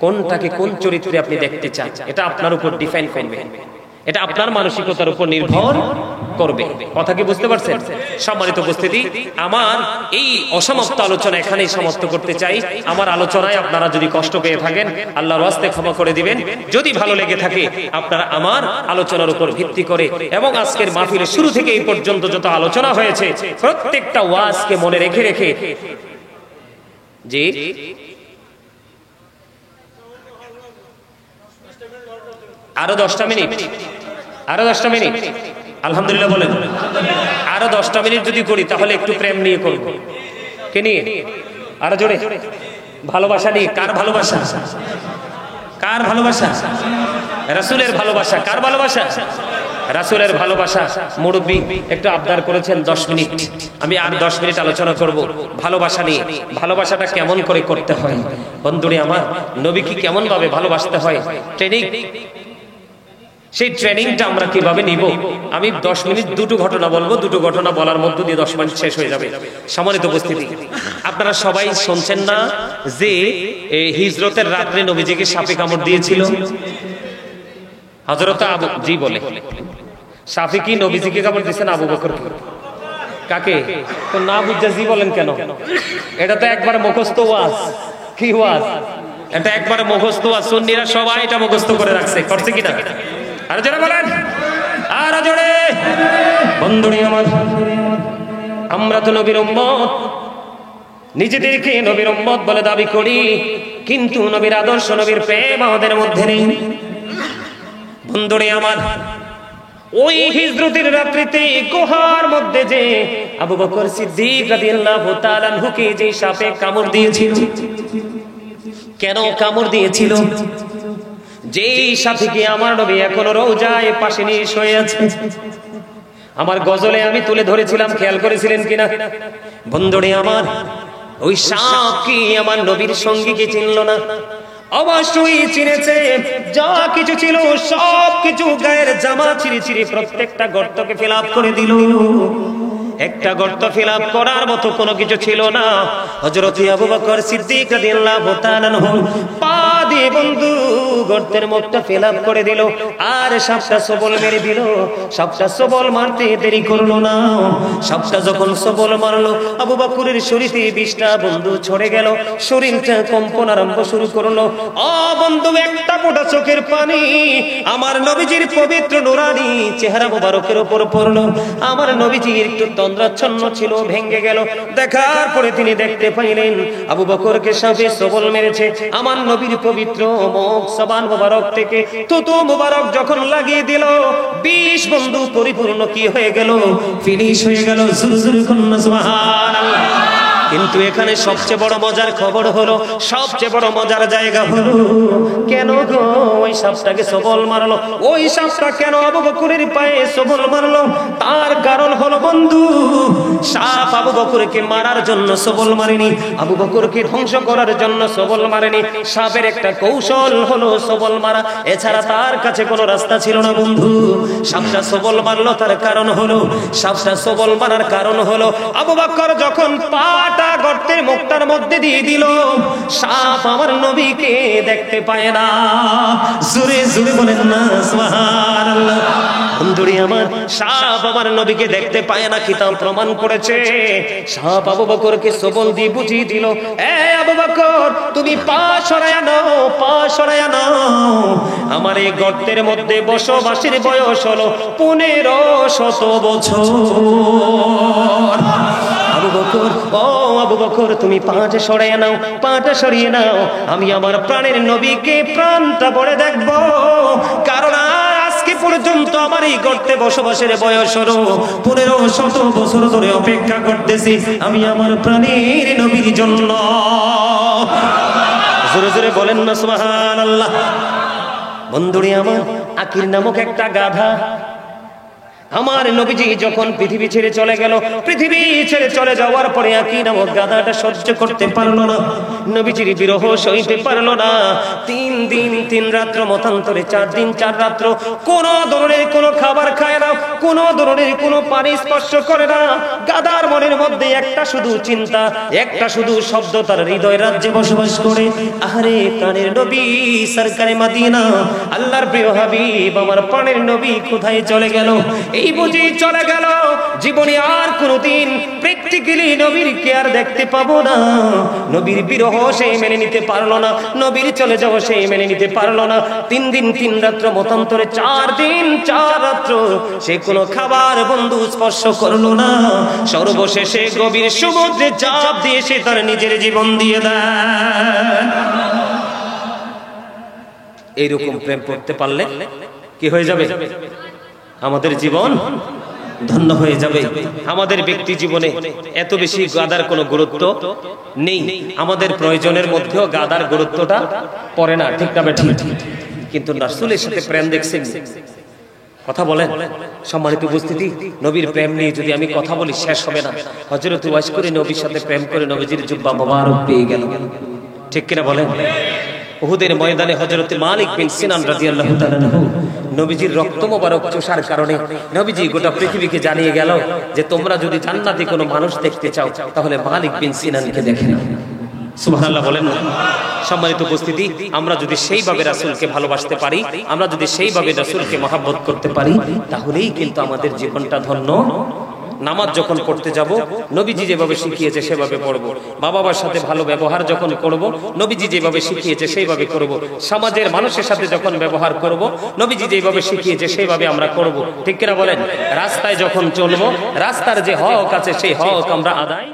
কোনটাকে কোন চরিত্রে আপনি দেখতে চান। এটা আপনার উপর ডিফাইন করবে, এটা আপনার মানসিকতার উপর নির্ভর করবে। কথা কি বুঝতে পারছেন? সম্মানিত উপস্থিতি, আমার এই অসমাপ্ত আলোচনা এখানেই সমাপ্ত করতে চাই। আমার আলোচনায় আপনারা যদি কষ্ট পেয়ে থাকেন, আল্লাহর ওয়াস্তে ক্ষমা করে দিবেন। যদি ভালো লেগে থাকে, আপনারা আমার আলোচনার উপর ভিত্তি করে এবং আজকের মাহফিলের শুরু থেকে এই পর্যন্ত যত আলোচনা হয়েছে প্রত্যেকটা ওয়াজকে মনে রেখে রেখে, জি আরো 10টা মিনিট, আরো 10টা মিনিট, আলহামদুলিল্লাহ বলেন। আরো 10টা মিনিট যদি করি তাহলে একটু প্রেম নিয়ে করব। কে নিয়ে? আরো জোরে। ভালোবাসা নিয়ে। কার ভালোবাসা? কার ভালোবাসা? রাসূলের ভালোবাসা। কার ভালোবাসা? রাসূলের ভালোবাসা। মুরব্বি একটু আবদার করেছেন 10 মিনিট, আমি আর 10 মিনিট আলোচনা করব ভালোবাসা নিয়ে। ভালোবাসাটা কেমন করে করতে হয় বন্ধুরে আমার, নবীকে কেমন ভাবে ভালোবাসতে হয়, ট্রেনিং, সেই ট্রেনিংটা আমরা কিভাবে নিব। আমি 10 মিনিট দুটো ঘটনা বলবো, দুটো ঘটনা বলার মধ্য দিয়ে 10 মিনিট শেষ হয়ে যাবে। সম্মানিত উপস্থিতি, আপনারা সবাই শুনছেন না যে হিজরতের রাত্রে নবীজিকে সাপে কামড় দিয়েছিল? হযরত আবু জি বলে, সাপে কি নবীজিকে কামড় দিয়েছেন? আবু বকর। কাকে? তো না বুঝা জি বলেন কেন? এটা তো একবার মুখস্থ ওয়াজ। কি ওয়াজ এটা? একবার মুখস্থ ওয়াজ। সুন্নিরা সবাই এটা মুখস্থ করে রাখছে, করছে কিনা? আর জোরে বলেন, আর জোরে। বন্ধুরে আমার, আমরা তো নবীর উম্মত, নিজেদেরকে নবীর উম্মত বলে দাবি করি, কিন্তু নবীর আদর্শ, নবীর প্রেম আমাদের মধ্যে নেই। বন্ধুরে আমার, ওই হিজরতের রাত্রিতে গুহার মধ্যে যে আবু বকর সিদ্দিক রাদিয়াল্লাহু তাআলা আনহুকে যে সাপে কামড় দিয়েছিল, কেন কামড় দিয়েছিল? যেই সাথীকে আমার নবী এখনো রওজায় পাশে নিয়ে শুয়ে আছে। আমার গজলে আমি তুলে ধরেছিলাম, খেয়াল করেছিলেন কিনা বন্ধুরে আমার? ওই সাপ কি আমার নবীর সঙ্গীকে চিনল না? অবশ্যই চিনেছে। যা কিছু ছিল সব কিছু গায়ের জামা ছিঁড়ে ছিঁড়ে প্রত্যেকটা গর্তকে ফিল আপ করে দিল। একটা গর্ত ফিল আপ করার মতো কোনো কিছু ছিল না। হযরত আবু বকর সিদ্দিক রাদিয়াল্লাহু তাআলা আনহু পা দিয়ে বন্ধু গর্তের মুখটা ফিল আপ করে দিল, আর সাপটা সবল মেরে দিল। সাপটা সবল মারতে দেরি করলো না। সাপটা যখন সবল মারলো, আবু বকরের শরীরে বিষটা বন্ধু ছড়ে গেল, শরীরটা কম্পন আরম্ভ শুরু করলো। ও বন্ধু, একটা ফোঁটা চোখের পানি আমার নবীজির পবিত্র নুরানি চেহারা মোবারকের উপর পড়লো। আমার নবীজির একটু তন্দ্রাচ্ছন্ন ছিল, ভেঙে গেল। দেখার পরে তিনি দেখতে পাইলেন আবু বকরকে সাপে সবল মেরেছে। আমার নবীর পবিত্র মুখ জবান মোবারক থেকে থুতু মোবারক যখন লাগিয়ে দিল, বিষ বন্ধু পরিপূর্ণ কি হয়ে গেল? ফিনিশ হয়ে গেল। জোরে জোরে কন্যা সুবহানাল্লাহ। কিন্তু এখানে সবচেয়ে বড় মজার খবর হলো, সবচেয়ে বড় মজার জায়গা হলো, কেন গো ওই সাপটাকে সবল মারলো? ওই সাপটা কেন আবু বকরের পায়ে সবল মারলো? তার কারণ হলো বন্ধু, সাপ আবু বকরকে মারার জন্য সবল মারেনি, আবু বকরকে ধ্বংস করার জন্য সবল মারেনি। সাপের একটা কৌশল হলো সবল মারা, এছাড়া তার কাছে কোনো রাস্তা ছিল না বন্ধু। সাপটা সবল মারলো, তার কারণ হলো, সাপটা সবল মারার কারণ হলো, আবু বকর যখন পাটা গর্তের মুখটার মধ্যে দিয়ে দিল, সাপ আমার নবীকে দেখতে পায় না। জোরে জোরে বলেন না সুবহানাল্লাহ। বন্ধুরে আমার, সাপ আমার নবীকে দেখতে পায় না, কিতাব প্রমাণ করেছে। সাপ আবু বকরকে সবল দিয়ে বুঝিয়ে দিল, এ আবু বকর, তুমি পা সরায়া নাও, পা সরায়া নাও। আমার এই গর্তের মধ্যে বসবাসের বয়স হলো 1500 বছর। আবু বকর, ও আবু বকর, তুমি পাটা সরিয়ে নাও, পাটা সরিয়ে নাও। আমি আমার প্রাণের নবীকে প্রাণটা ভরে দেখব, কারণ আজকে পর্যন্ত আমার এই গর্তে বসবাসের বয়স হলো 1500 বছর ধরে অপেক্ষা করতেছি আমি আমার প্রাণের নবীর জন্য। জোরে জোরে বলেন না সুবহানাল্লাহ। বন্ধুরে আমার, আকির নামক একটা গাধা, আমার নবীজি যখন পৃথিবী ছেড়ে চলে গেল, পৃথিবী ছেড়ে চলে যাওয়ার পরে আকির নামক গাধাটা সহ্য করতে পারলো না, নবীজির বিরহ সইতে পারলো না। 3 দিন 3 রাত্র, মতান্তরে 4 দিন 4 রাত্র কোন ধরনের কোনো খাবার খায় না, কোন ধরনের কোনো পানি স্পর্শ করে না। গাধার মনের মধ্যে একটা শুধু চিন্তা, একটা শুধু শব্দ, তার হৃদয় রাজ্যে বসবাস করে, আরে প্রাণের নবী সরকারে মদিনা, আল্লাহর প্রিয় হাবিব আমার প্রাণের নবী কোথায় চলে গেল? এই বুঝি চলে গেল, জীবনে আর কোনদিন প্র্যাকটিক্যালি নবীর কে আর দেখতে পাবো না। নবীর বিরহ সে মেনে নিতে পারলো না, নবীর চলে যাওয়া সে মেনে নিতে পারলো না। 3 দিন 3 রাত্র, মতান্তরে 4 দিন 4 রাত্র সে কোনো খাবার বন্ধু স্পর্শ করলো না। সর্বশেষে গভীর সমুদ্রে চাপ দিয়ে সে তার নিজের জীবন দিয়ে দেয়। এইরকম প্রেম করতে পারলে কি হয়ে যাবে? আমাদের জীবন ধন্য হয়ে যাবে। আমাদের ব্যক্তি জীবনে এত বেশি গাদার কোনো গুরুত্ব নেই, আমাদের প্রয়োজনের মধ্যেও গাদার গুরুত্বটা পড়ে না, ঠিক না ঠিক? কিন্তু রাসূলের সাথে প্রেম দেখছেন, কথা বলেন সম্মানিত উপস্থিতি, নবীর প্রেম নিয়ে যদি আমি কথা বলি শেষ হবে না। হযরত ওয়াইস করে নবীর সাথে প্রেম করে নবীজির জুব্বা মোবারক পেয়ে গেল, ঠিক কিনা বলেন? উহুদের ময়দানে হযরত মালিক বিন সিনান রাদিয়াল্লাহু তাআলা নবীজির রক্ত মোবারক চোষার কারণে নবীজি গোটা পৃথিবীকে জানিয়ে গেল যে তোমরা যদি জান্নাতে কোনো মানুষ দেখতে চাও তাহলে মালিক বিন সিনানকে দেখে নাও। সুবহানাল্লাহ বলেন না? সম্মানিত উপস্থিতি, আমরা যদি সেইভাবে রাসূলকে ভালোবাসতে পারি, আমরা যদি সেইভাবে রাসূলকে মহব্বত করতে পারি, তাহলেই কিন্তু আমাদের জীবনটা ধন্য। নামাজ যখন পড়তে যাব, নবীজি যেভাবে শিখিয়েছে সেভাবে পড়ব। মা বাবার সাথে ভালো ব্যবহার যখন করব, নবীজি যেভাবে শিখিয়েছে সেইভাবে করব। সমাজের মানুষের সাথে যখন ব্যবহার করব, নবীজি যেভাবে শিখিয়েছে সেইভাবে আমরা করব, ঠিক কিনা বলেন? রাস্তায় যখন চলবো, রাস্তার যে হক আছে সেই হক আমরা আদায়